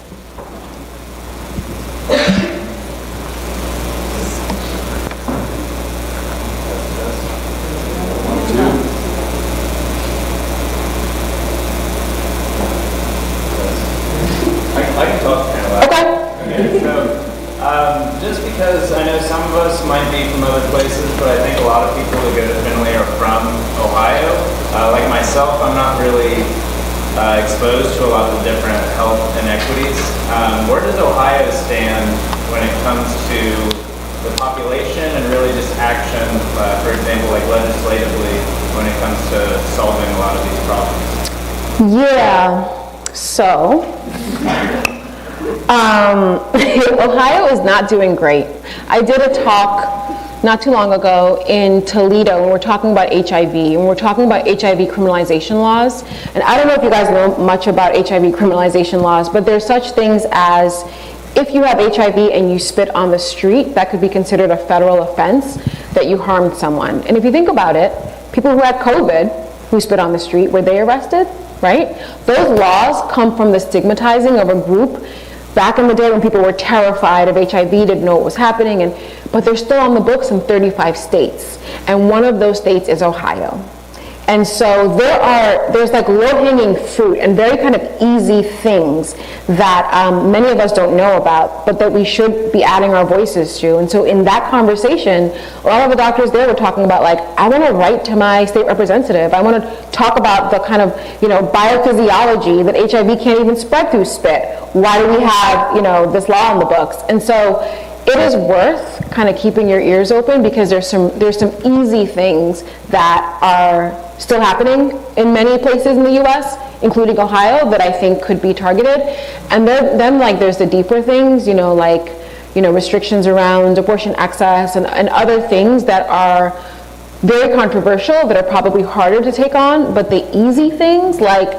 Just because I know some of us might be from other places, but I think a lot of people who go to Finley are from Ohio. Like myself, I'm not really exposed to a lot of different health inequities. Where does Ohio stand when it comes to the population and really just action, for example, like legislatively, when it comes to solving a lot of these problems? Yeah, so Ohio is not doing great. I did a talk not too long ago in Toledo, and we're talking about HIV, and we're talking about HIV criminalization laws. And I don't know if you guys know much about HIV criminalization laws, but there's such things as if you have HIV and you spit on the street, that could be considered a federal offense that you harmed someone. And if you think about it, people who had COVID who spit on the street, were they arrested? Right? Those laws come from the stigmatizing of a group back in the day when people were terrified of HIV, didn't know what was happening, but they're still on the books in 35 states. And one of those states is Ohio. And so there's like low-hanging fruit and very kind of easy things that many of us don't know about, but that we should be adding our voices to. And so in that conversation, a lot of the doctors there were talking about like, I want to write to my state representative. I want to talk about the kind of, biophysiology that HIV can't even spread through spit. Why do we have, this law on the books? And so it is worth kind of keeping your ears open because there's some easy things that are still happening in many places in the U.S., including Ohio, that I think could be targeted. And then like there's the deeper things, like restrictions around abortion access and other things that are very controversial, that are probably harder to take on, but the easy things like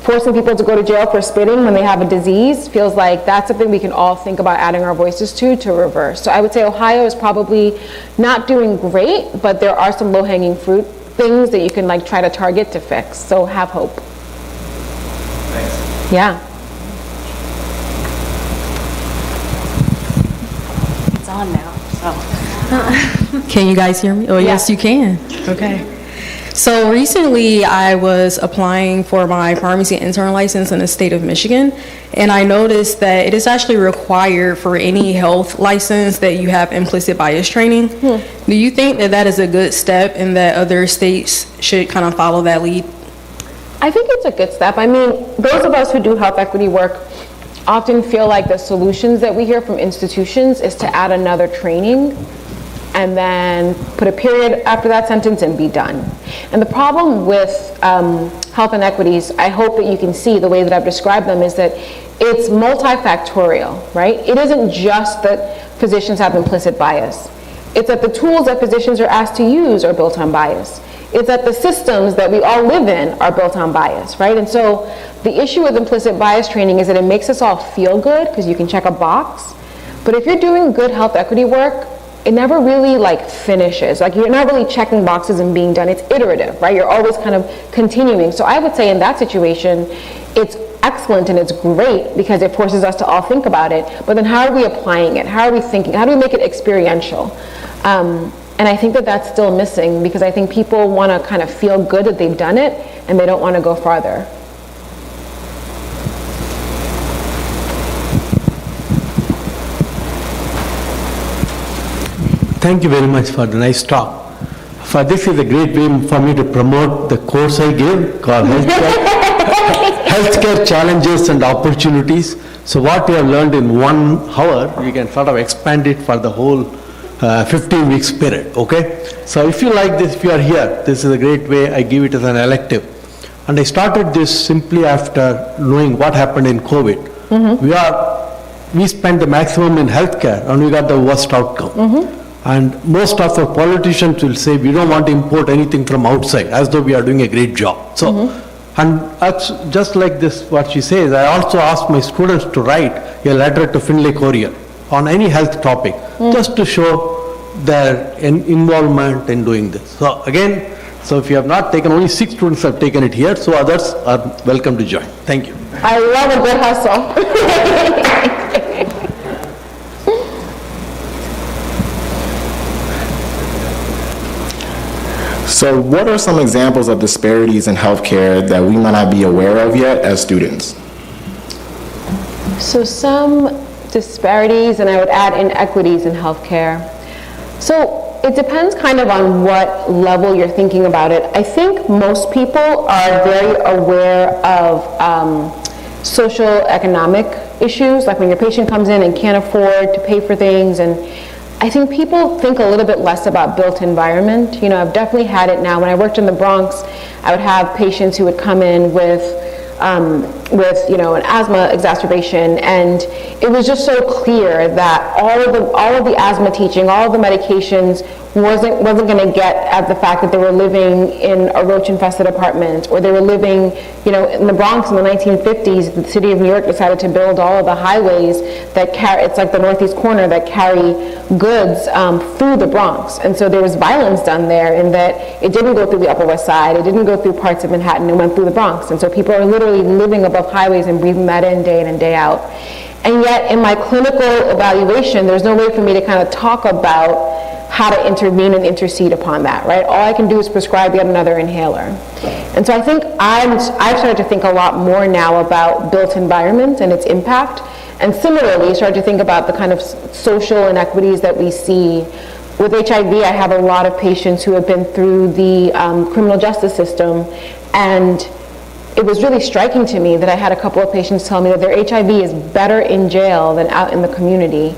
forcing people to go to jail for spitting when they have a disease feels like that's something we can all think about adding our voices to reverse. So I would say Ohio is probably not doing great, but there are some low-hanging fruit things that you can like try to target to fix. So have hope. Thanks. Yeah. It's on now, so. Can you guys hear me? Oh, yes, you can. Okay. So recently I was applying for my pharmacy intern license in the state of Michigan, and I noticed that it is actually required for any health license that you have implicit bias training. Do you think that that is a good step and that other states should kind of follow that lead? I think it's a good step. I mean, those of us who do health equity work often feel like the solutions that we hear from institutions is to add another training and then put a period after that sentence and be done. And the problem with health inequities, I hope that you can see the way that I've described them, is that it's multifactorial, right? It isn't just that physicians have implicit bias. It's that the tools that physicians are asked to use are built on bias. It's that the systems that we all live in are built on bias, right? And so the issue with implicit bias training is that it makes us all feel good because you can check a box. But if you're doing good health equity work, it never really like finishes. Like you're not really checking boxes and being done. It's iterative, right? You're always kind of continuing. So I would say in that situation, it's excellent and it's great because it forces us to all think about it. But then how are we applying it? How are we thinking? How do we make it experiential? And I think that that's still missing because I think people want to kind of feel good that they've done it and they don't want to go farther. Thank you very much for the nice talk. For this is a great way for me to promote the course I give called Healthcare Challenges and Opportunities. So what you have learned in 1 hour, you can sort of expand it for the whole 15 weeks period, okay? So if you like this, if you are here, this is a great way. I give it as an elective. And I started this simply after knowing what happened in COVID. We spent the maximum in healthcare and we got the worst outcome. And most of the politicians will say we don't want to import anything from outside, as though we are doing a great job. So, and that's just like this, what she says, I also asked my students to write a letter to Finlay Courier on any health topic, just to show their involvement in doing this. So again, so if you have not taken, only 6 students have taken it here, so others are welcome to join. Thank you. I love a good hustle. So what are some examples of disparities in healthcare that we might not be aware of yet as students? So some disparities, and I would add inequities in healthcare. So it depends kind of on what level you're thinking about it. I think most people are very aware of social economic issues, like when your patient comes in and can't afford to pay for things, and I think people think a little bit less about built environment. You know, I've definitely had it now. When I worked in the Bronx, I would have patients who would come in with you know, an asthma exacerbation, and it was just so clear that all of the asthma teaching, all of the medications wasn't going to get at the fact that they were living in a roach-infested apartment, or they were living, you know, in the Bronx in the 1950s. The city of New York decided to build all of the highways that carry, it's like the northeast corner, that carry goods through the Bronx. And so there was violence done there in that it didn't go through the Upper West Side, it didn't go through parts of Manhattan, it went through the Bronx. And so people are literally living above highways and breathing that in and day out. And yet in my clinical evaluation, there's no way for me to kind of talk about how to intervene and intercede upon that, right? All I can do is prescribe yet another inhaler. And so I think I've started to think a lot more now about built environment and its impact, and similarly started to think about the kind of social inequities that we see. With HIV, I have a lot of patients who have been through the criminal justice system, and it was really striking to me that I had a couple of patients tell me that their HIV is better in jail than out in the community.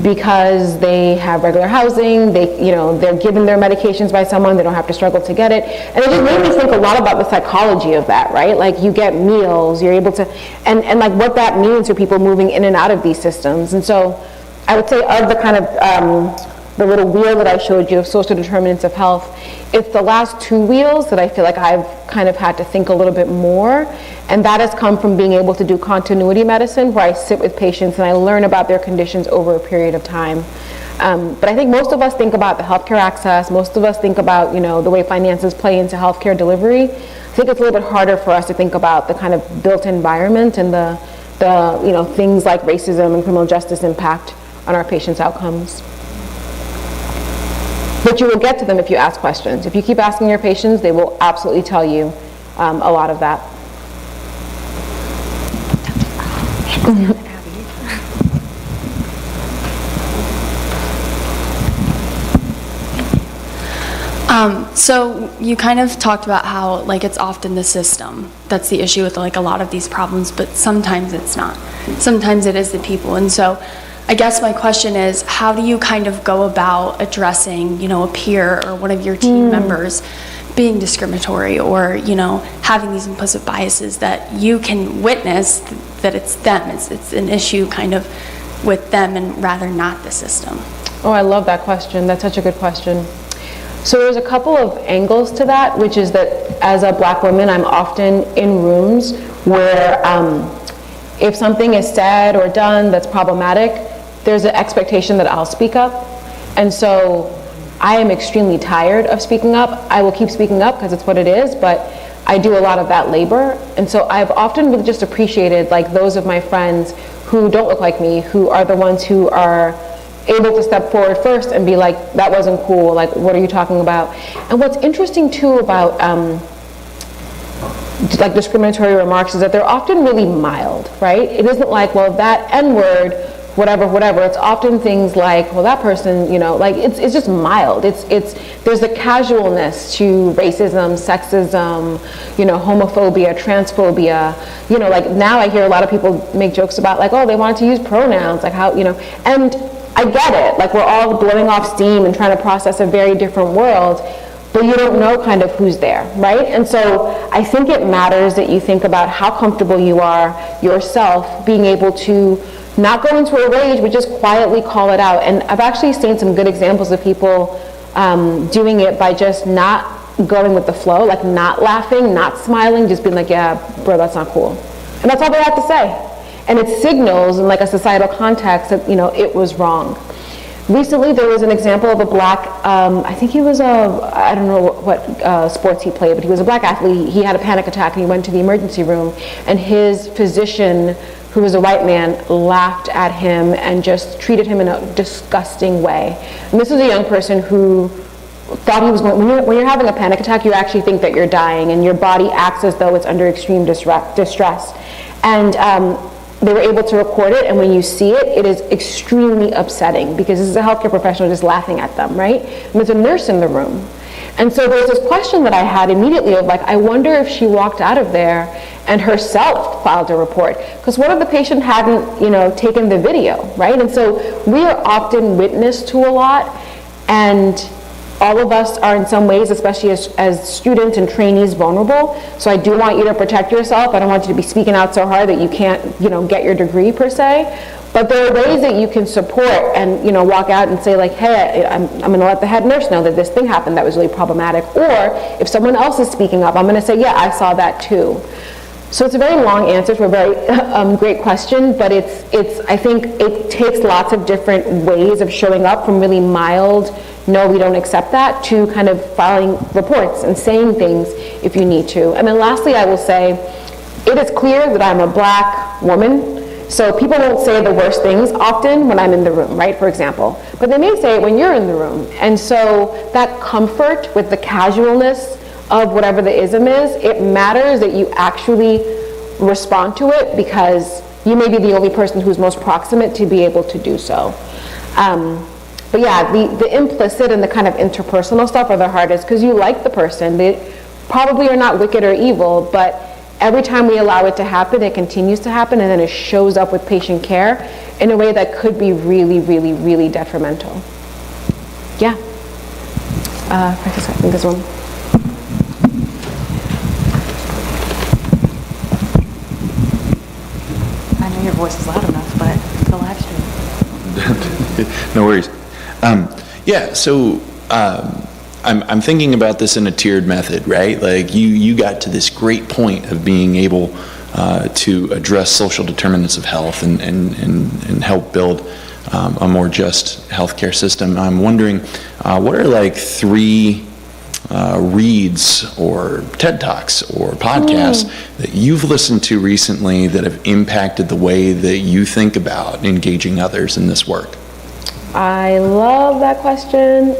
because they have regular housing, they're given their medications by someone, they don't have to struggle to get it. And it just made me think a lot about the psychology of that, right? Like, you get meals, you're able to, and like what that means for people moving in and out of these systems. And so I would say of the kind of, the little wheel that I showed you of social determinants of health, it's the last two wheels that I feel like I've kind of had to think a little bit more, and that has come from being able to do continuity medicine, where I sit with patients and I learn about their conditions over a period of time. But I think most of us think about the healthcare access, most of us think about, the way finances play into healthcare delivery. I think it's a little bit harder for us to think about the kind of built environment and the things like racism and criminal justice impact on our patients' outcomes. But you will get to them if you ask questions. If you keep asking your patients, they will absolutely tell you a lot of that. So you kind of talked about how it's often the system that's the issue with a lot of these problems, but sometimes it's not. Sometimes it is the people. And so I guess my question is, how do you kind of go about addressing, a peer or one of your team members being discriminatory or, having these implicit biases that you can witness that it's them, it's an issue kind of with them and rather not the system? Oh, I love that question. That's such a good question. So there's a couple of angles to that, which is that as a Black woman, I'm often in rooms where if something is said or done that's problematic, there's an expectation that I'll speak up. And so I am extremely tired of speaking up. I will keep speaking up because it's what it is, but I do a lot of that labor. And so I've often really just appreciated those of my friends who don't look like me, who are the ones who are able to step forward first and be like, that wasn't cool, what are you talking about? And what's interesting too about discriminatory remarks is that they're often really mild, right? It isn't like, well, that N-word, whatever. It's often things like, well, that person, it's just mild. There's a casualness to racism, sexism, homophobia, transphobia. Now I hear a lot of people make jokes about oh, they wanted to use pronouns, how, and I get it. We're all blowing off steam and trying to process a very different world, but you don't know kind of who's there, right? And so I think it matters that you think about how comfortable you are yourself being able to not go into a rage, but just quietly call it out. And I've actually seen some good examples of people doing it by just not going with the flow, not laughing, not smiling, just being like, yeah, bro, that's not cool. And that's all they have to say. And it signals in a societal context that, it was wrong. Recently, there was an example of a Black, I think he was I don't know what sports he played, but he was a Black athlete. He had a panic attack and he went to the emergency room, and his physician, who was a white man, laughed at him and just treated him in a disgusting way. And this was a young person who thought he was going, when you're having a panic attack, you actually think that you're dying and your body acts as though it's under extreme distress. And they were able to record it, and when you see it, it is extremely upsetting because this is a healthcare professional just laughing at them, right? And there's a nurse in the room. And so there's this question that I had immediately of I wonder if she walked out of there and herself filed a report. Because what if the patient hadn't, taken the video, right? And so we are often witness to a lot, and all of us are in some ways, especially as students and trainees, vulnerable. So I do want you to protect yourself. I don't want you to be speaking out so hard that you can't, get your degree per se. But there are ways that you can support and, walk out and say hey, I'm going to let the head nurse know that this thing happened that was really problematic. Or if someone else is speaking up, I'm going to say, yeah, I saw that too. So it's a very long answer to a very great question, but I think it takes lots of different ways of showing up, from really mild, no, we don't accept that, to kind of filing reports and saying things if you need to. And then lastly, I will say, it is clear that I'm a Black woman. So people won't say the worst things often when I'm in the room, right, for example. But they may say it when you're in the room. And so that comfort with the casualness of whatever the ism is, it matters that you actually respond to it, because you may be the only person who's most proximate to be able to do so. But yeah, the implicit and the kind of interpersonal stuff are the hardest, because you like the person. They probably are not wicked or evil, but every time we allow it to happen, it continues to happen, and then it shows up with patient care. in a way that could be really, really, really detrimental. Yeah. Francisca, I think there's one. I know your voice is loud enough, but the live stream. No worries. Yeah, so I'm thinking about this in a tiered method, right? Like you got to this great point of being able to address social determinants of health and help build a more just healthcare system. I'm wondering, what are like 3 reads or TED Talks or podcasts that you've listened to recently that have impacted the way that you think about engaging others in this work? I love that question.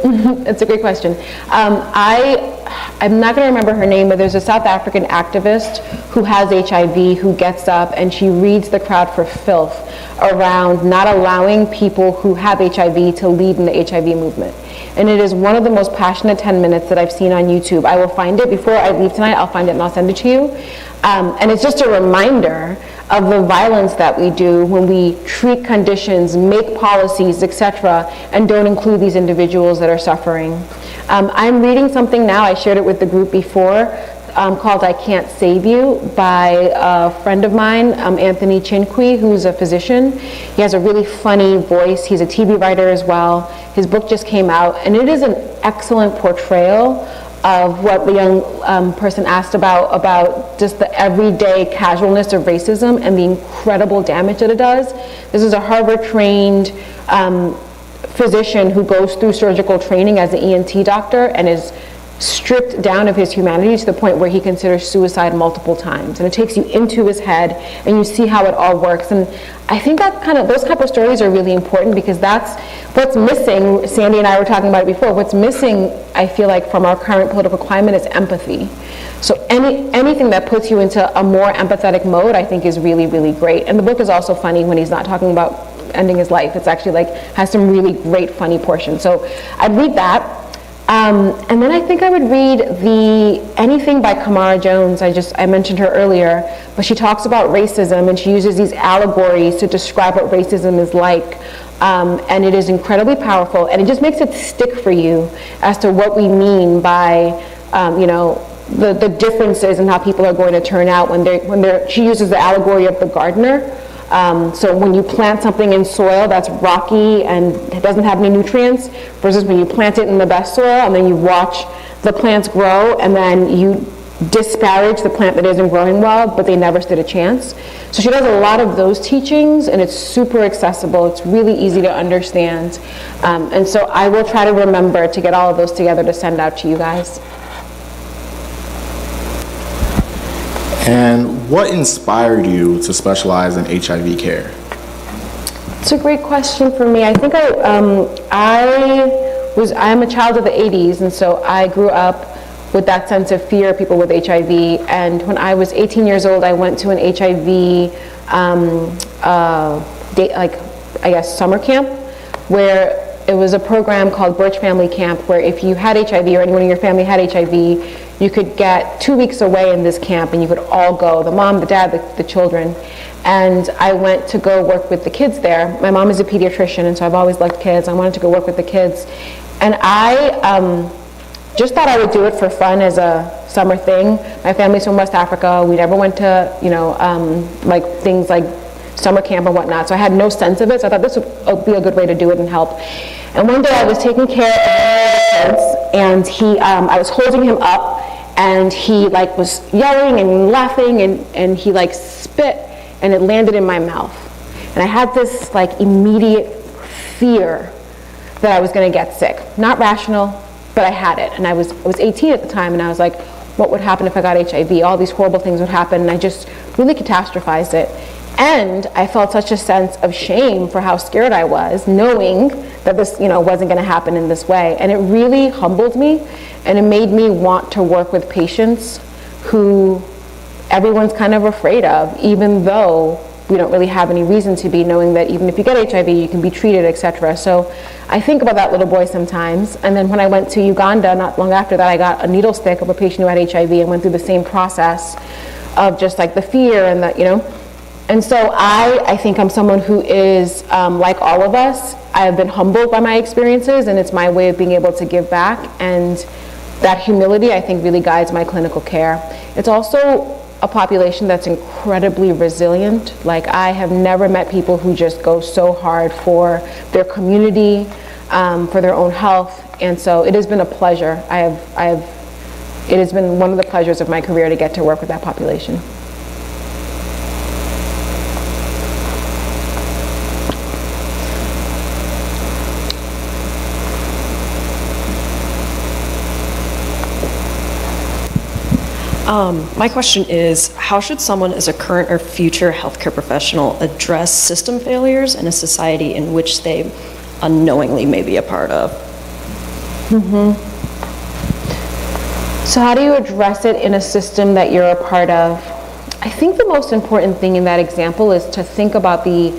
It's a great question. I'm not going to remember her name, but there's a South African activist who has HIV who gets up and she reads the crowd for filth around not allowing people who have HIV to lead in the HIV movement. And it is one of the most passionate 10 minutes that I've seen on YouTube. I will find it before I leave tonight. I'll find it and I'll send it to you. And it's just a reminder of the violence that we do when we treat conditions, make policies, etc., and don't include these individuals that are suffering. I'm reading something now, I shared it with the group before, called I Can't Save You by a friend of mine, Anthony Chinqui, who's a physician. He has a really funny voice. He's a TV writer as well. His book just came out, and it is an excellent portrayal of what the young person asked about just the everyday casualness of racism and the incredible damage that it does. This is a Harvard-trained physician who goes through surgical training as an ENT doctor and is stripped down of his humanity to the point where he considers suicide multiple times. And it takes you into his head and you see how it all works. And I think that those type of stories are really important because that's what's missing. Sandy and I were talking about it before. What's missing, I feel like, from our current political climate is empathy. So anything that puts you into a more empathetic mode, I think, is really, really great. And the book is also funny when he's not talking about ending his life. It's actually has some really great funny portions. So I'd read that. And then I think I would read anything by Kamara Jones. I mentioned her earlier, but she talks about racism and she uses these allegories to describe what racism is like. And it is incredibly powerful, and it just makes it stick for you as to what we mean by, the differences in how people are going to turn out she uses the allegory of the gardener. So when you plant something in soil that's rocky and it doesn't have any nutrients, versus when you plant it in the best soil and then you watch the plants grow and then you disparage the plant that isn't growing well, but they never stood a chance. So she does a lot of those teachings, and it's super accessible. It's really easy to understand. And so I will try to remember to get all of those together to send out to you guys. And what inspired you to specialize in HIV care? It's a great question for me. I think I'm a child of the 80s, and so I grew up with that sense of fear of people with HIV. And when I was 18 years old, I went to an HIV summer camp, where it was a program called Birch Family Camp, where if you had HIV or anyone in your family had HIV, you could get 2 weeks away in this camp and you could all go, the mom, the dad, the children. And I went to go work with the kids there. My mom is a pediatrician, and so I've always liked kids. I wanted to go work with the kids. And I just thought I would do it for fun as a summer thing. My family's from West Africa. We never went to, things like summer camp and whatnot. So I had no sense of it. So I thought this would be a good way to do it and help. And one day I was taking care of one of the kids, and I was holding him up, and he was yelling and laughing, and he spit, and it landed in my mouth. And I had this immediate fear that I was going to get sick. Not rational, but I had it. And I was 18 at the time, and I was like, what would happen if I got HIV? All these horrible things would happen, and I just really catastrophized it. And I felt such a sense of shame for how scared I was, knowing that this, wasn't going to happen in this way. And it really humbled me, and it made me want to work with patients who everyone's kind of afraid of, even though we don't really have any reason to be, knowing that even if you get HIV, you can be treated, etc. So I think about that little boy sometimes. And then when I went to Uganda, not long after that, I got a needle stick of a patient who had HIV and went through the same process of just the fear and And so I think I'm someone who is, like all of us, I have been humbled by my experiences, and it's my way of being able to give back, and that humility, I think, really guides my clinical care. It's also a population that's incredibly resilient. Like, I have never met people who just go so hard for their community, for their own health, and so it has been a pleasure. It has been one of the pleasures of my career to get to work with that population. My question is, how should someone as a current or future healthcare professional address system failures in a society in which they unknowingly may be a part of? So how do you address it in a system that you're a part of? I think the most important thing in that example is to think about the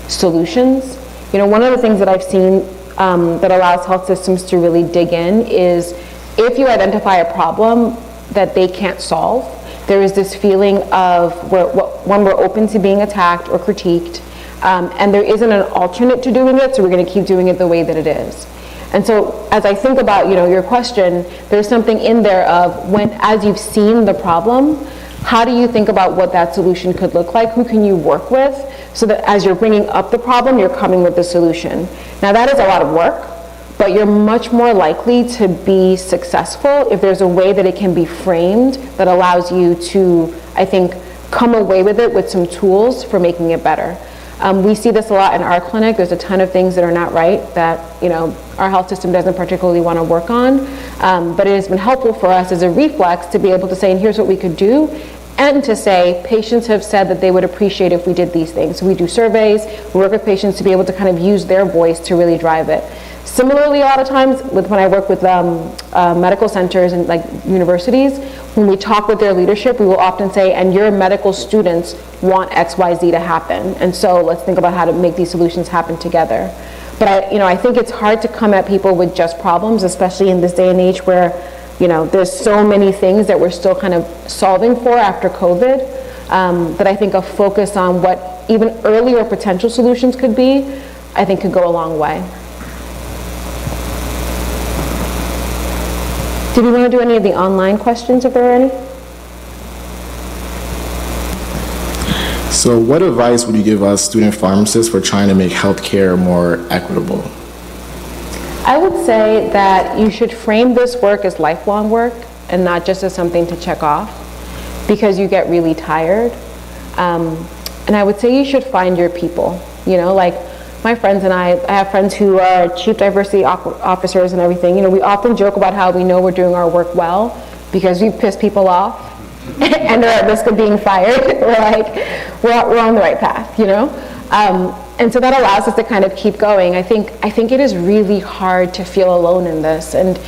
solutions. You know, one of the things that I've seen that allows health systems to really dig in is if you identify a problem that they can't solve, there is this feeling of when we're open to being attacked or critiqued, and there isn't an alternate to doing it, so we're going to keep doing it the way that it is. And so as I think about, you know, your question, there's something in there of as you've seen the problem, how do you think about what that solution could look like? Who can you work with so that as you're bringing up the problem, you're coming with the solution? Now that is a lot of work, but you're much more likely to be successful if there's a way that it can be framed that allows you to, I think, come away with it with some tools for making it better. We see this a lot in our clinic. There's a ton of things that are not right that, you know, our health system doesn't particularly want to work on, but it has been helpful for us as a reflex to be able to say, and here's what we could do, and to say, patients have said that they would appreciate if we did these things. So we do surveys, we work with patients to be able to kind of use their voice to really drive it. Similarly, a lot of times when I work with medical centers and like universities, when we talk with their leadership, we will often say, and your medical students want XYZ to happen. And so let's think about how to make these solutions happen together. But I think it's hard to come at people with just problems, especially in this day and age where, you know, there's so many things that we're still kind of solving for after COVID, that I think a focus on what even earlier potential solutions could be, I think could go a long way. Did we want to do any of the online questions, if there are any? So what advice would you give us student pharmacists for trying to make healthcare more equitable? I would say that you should frame this work as lifelong work and not just as something to check off, because you get really tired. And I would say you should find your people. You know, like my friends and I have friends who are chief diversity officers and everything. You know, we often joke about how we know we're doing our work well because we've pissed people off and they're at risk of being fired. We're like, we're on the right path, you know? And so that allows us to kind of keep going. I think it is really hard to feel alone in this. And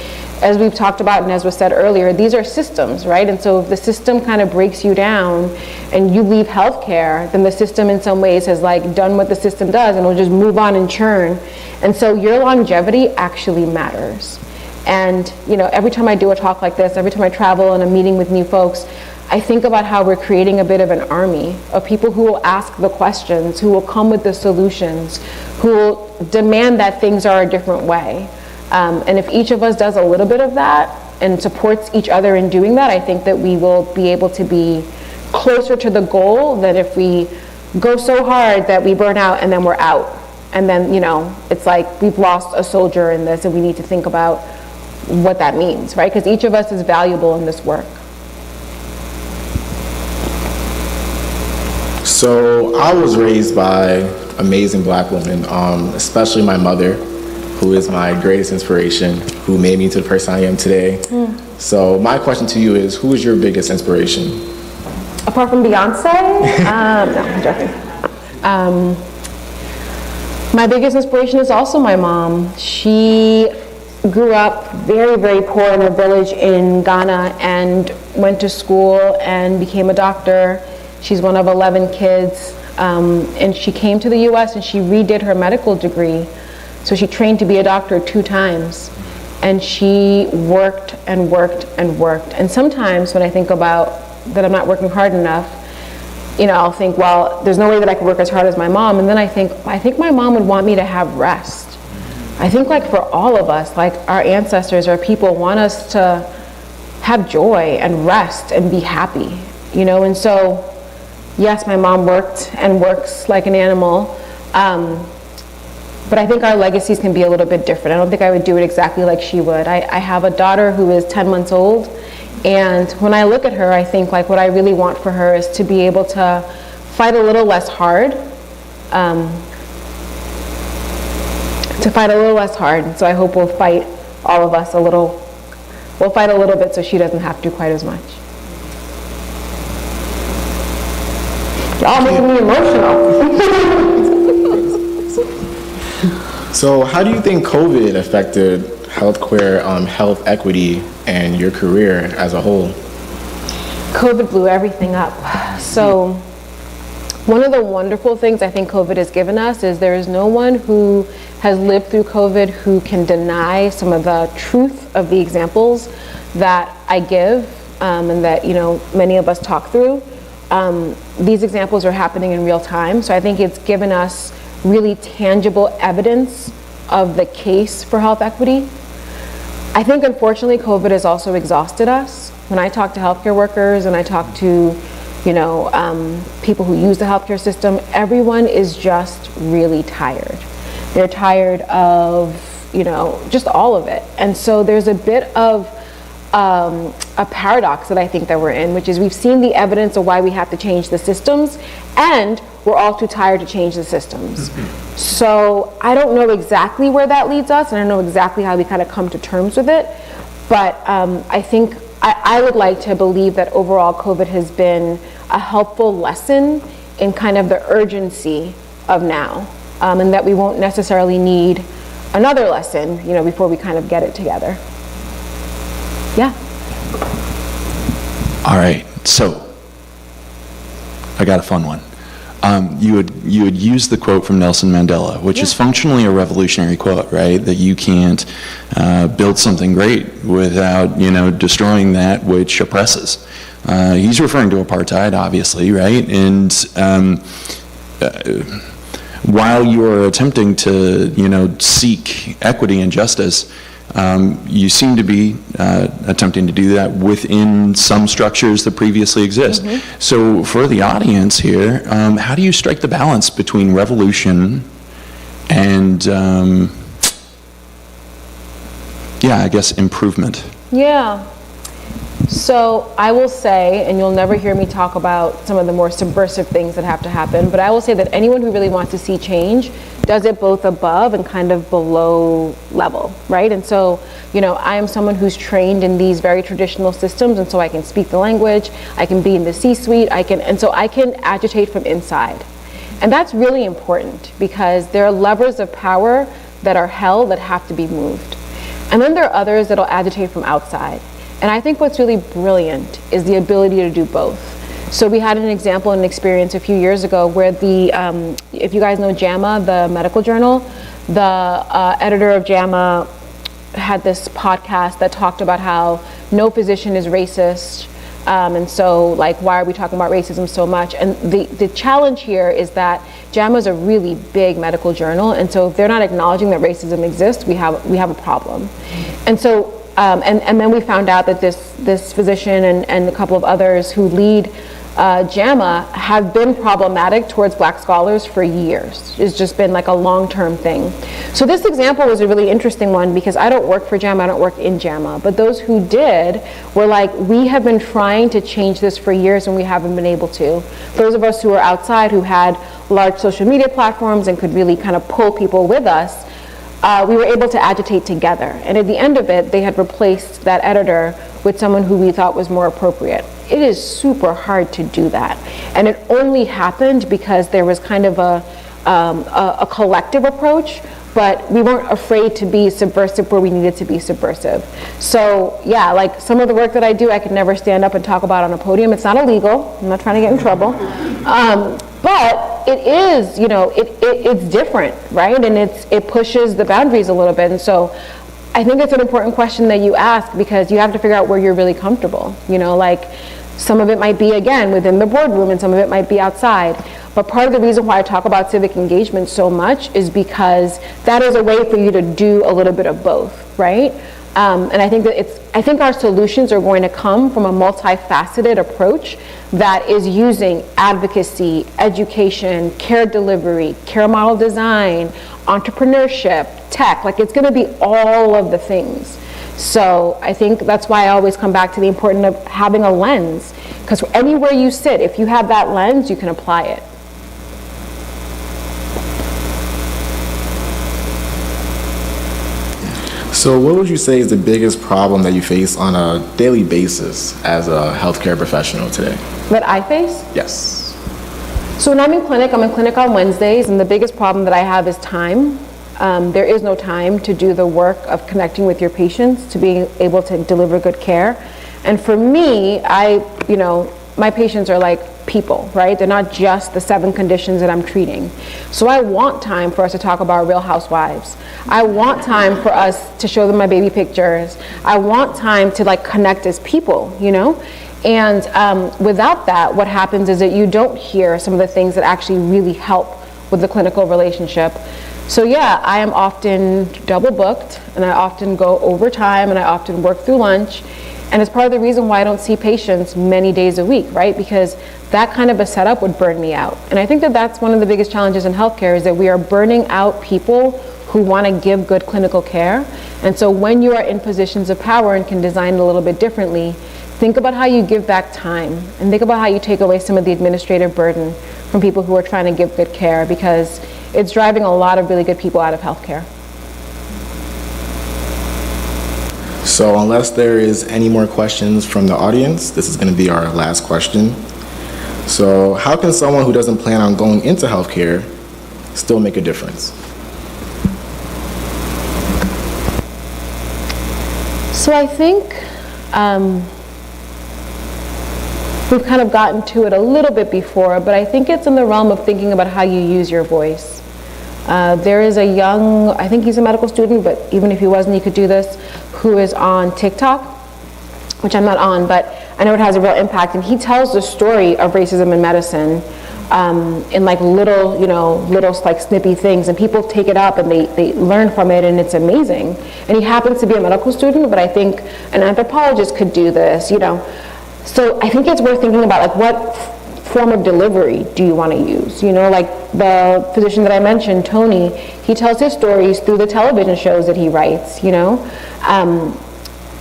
as we've talked about and as was said earlier, these are systems, right? And so if the system kind of breaks you down and you leave healthcare, then the system in some ways has like done what the system does and will just move on and churn. And so your longevity actually matters. And you know, every time I do a talk like this, every time I travel and I'm meeting with new folks, I think about how we're creating a bit of an army of people who will ask the questions, who will come with the solutions, who will demand that things are a different way. And if each of us does a little bit of that and supports each other in doing that, I think that we will be able to be closer to the goal than if we go so hard that we burn out and then we're out. And then, you know, it's like we've lost a soldier in this and we need to think about what that means, right? Because each of us is valuable in this work. So I was raised by amazing Black women, especially my mother, who is my greatest inspiration, who made me into the person I am today. So my question to you is, who is your biggest inspiration? Apart from Beyonce? No, I'm joking. My biggest inspiration is also my mom. She grew up very, very poor in a village in Ghana and went to school and became a doctor. She's one of 11 kids, and she came to the US and she redid her medical degree. So she trained to be a doctor 2 times, and she worked and worked and worked. And sometimes when I think about that I'm not working hard enough, I'll think, well, there's no way that I could work as hard as my mom. And then I think my mom would want me to have rest. I think like for all of us, like our ancestors, our people want us to have joy and rest and be happy, And so, yes, my mom worked and works like an animal. But I think our legacies can be a little bit different. I don't think I would do it exactly like she would. I have a daughter who is 10 months old. And when I look at her, I think like what I really want for her is to be able to fight a little less hard. And so I hope we'll fight, all of us, we'll fight a little bit so she doesn't have to quite as much. Y'all making me emotional. So how do you think COVID affected healthcare, health equity, and your career as a whole? COVID blew everything up. So one of the wonderful things I think COVID has given us is there is no one who has lived through COVID who can deny some of the truth of the examples that I give and that many of us talk through. These examples are happening in real time, so I think it's given us really tangible evidence of the case for health equity. I think unfortunately COVID has also exhausted us. When I talk to healthcare workers and I talk to people who use the healthcare system, everyone is just really tired. They're tired of just all of it. And so there's a bit of a paradox that I think that we're in, which is we've seen the evidence of why we have to change the systems, and we're all too tired to change the systems. So I don't know exactly where that leads us, and I don't know exactly how we kind of come to terms with it, but I think I would like to believe that overall COVID has been a helpful lesson in kind of the urgency of now, and that we won't necessarily need another lesson, before we kind of get it together. Yeah. All right, so I got a fun one. You had used the quote from Nelson Mandela, which is functionally a revolutionary quote, right? That you can't build something great without, destroying that which oppresses. He's referring to apartheid, obviously, right? And while you're attempting to, seek equity and justice, you seem to be attempting to do that within some structures that previously exist. Mm-hmm. So for the audience here, how do you strike the balance between revolution and, I guess, improvement? Yeah. So I will say, and you'll never hear me talk about some of the more subversive things that have to happen, but I will say that anyone who really wants to see change does it both above and kind of below level, right? And so, I am someone who's trained in these very traditional systems, and so I can speak the language, I can be in the C-suite, and so I can agitate from inside. And that's really important because there are levers of power that are held that have to be moved. And then there are others that'll agitate from outside. And I think what's really brilliant is the ability to do both. So we had an example and an experience a few years ago where if you guys know JAMA, the medical journal, the editor of JAMA had this podcast that talked about how no physician is racist. And so why are we talking about racism so much? And the challenge here is that JAMA is a really big medical journal. And so if they're not acknowledging that racism exists, we have a problem. And so and then we found out that this physician and a couple of others who lead JAMA have been problematic towards Black scholars for years. It's just been like a long-term thing. So this example was a really interesting one because I don't work for JAMA, I don't work in JAMA, but those who did were like, we have been trying to change this for years and we haven't been able to. Those of us who are outside who had large social media platforms and could really kind of pull people with us, we were able to agitate together. And at the end of it, they had replaced that editor with someone who we thought was more appropriate. It is super hard to do that. And it only happened because there was kind of a collective approach, but we weren't afraid to be subversive where we needed to be subversive. So yeah, some of the work that I do, I could never stand up and talk about on a podium. It's not illegal. I'm not trying to get in trouble. But it is, it's different, right? And it pushes the boundaries a little bit. And so I think it's an important question that you ask because you have to figure out where you're really comfortable. Some of it might be, again, within the boardroom, and some of it might be outside. But part of the reason why I talk about civic engagement so much is because that is a way for you to do a little bit of both, right? And I think that I think our solutions are going to come from a multifaceted approach that is using advocacy, education, care delivery, care model design, entrepreneurship, tech. Like, it's going to be all of the things. So I think that's why I always come back to the importance of having a lens, because anywhere you sit, if you have that lens, you can apply it. So what would you say is the biggest problem that you face on a daily basis as a healthcare professional today? That I face? Yes. So when I'm in clinic on Wednesdays, and the biggest problem that I have is time. There is no time to do the work of connecting with your patients, to being able to deliver good care. And for me, my patients are like people, right? They're not just the 7 conditions that I'm treating. So I want time for us to talk about Real Housewives. I want time for us to show them my baby pictures. I want time to like connect as people, you know? And without that, what happens is that you don't hear some of the things that actually really help with the clinical relationship. So yeah, I am often double booked, and I often go overtime, and I often work through lunch. And it's part of the reason why I don't see patients many days a week, right? Because that kind of a setup would burn me out. And I think that that's one of the biggest challenges in healthcare, is that we are burning out people who want to give good clinical care. And so when you are in positions of power and can design it a little bit differently, think about how you give back time, and think about how you take away some of the administrative burden from people who are trying to give good care, because it's driving a lot of really good people out of healthcare. So unless there is any more questions from the audience, this is going to be our last question. So how can someone who doesn't plan on going into healthcare still make a difference? So I think we've kind of gotten to it a little bit before, but I think it's in the realm of thinking about how you use your voice. There is a young, I think he's a medical student, but even if he wasn't, he could do this, who is on TikTok, which I'm not on, but I know it has a real impact. And he tells the story of racism in medicine in like little like snippy things, and people take it up and they learn from it, and it's amazing. And he happens to be a medical student, but I think an anthropologist could do this, you know. So I think it's worth thinking about, like, what form of delivery do you want to use? You know, like the physician that I mentioned, Tony, he tells his stories through the television shows that he writes, you know.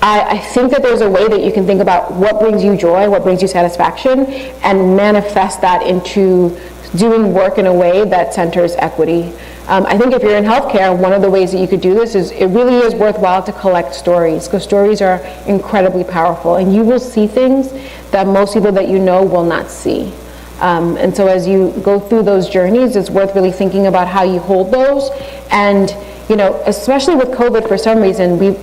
I think that there's a way that you can think about what brings you joy, what brings you satisfaction, and manifest that into doing work in a way that centers equity. I think if you're in healthcare, one of the ways that you could do this is, it really is worthwhile to collect stories, because stories are incredibly powerful, and you will see things that most people that you know will not see. And so as you go through those journeys, it's worth really thinking about how you hold those. And, you know, especially with COVID, for some reason, many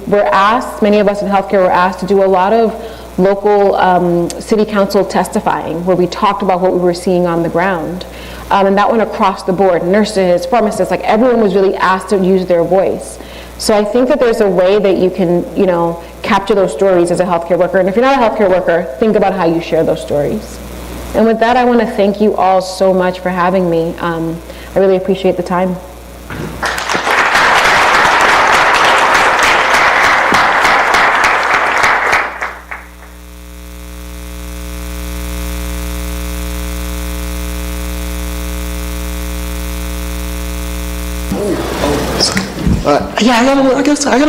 of us in healthcare were asked to do a lot of local city council testifying, where we talked about what we were seeing on the ground. And that went across the board, nurses, pharmacists, like everyone was really asked to use their voice. So I think that there's a way that you can, you know, capture those stories as a healthcare worker. And if you're not a healthcare worker, think about how you share those stories. And with that, I want to thank you all so much for having me. I really appreciate the time. I guess I got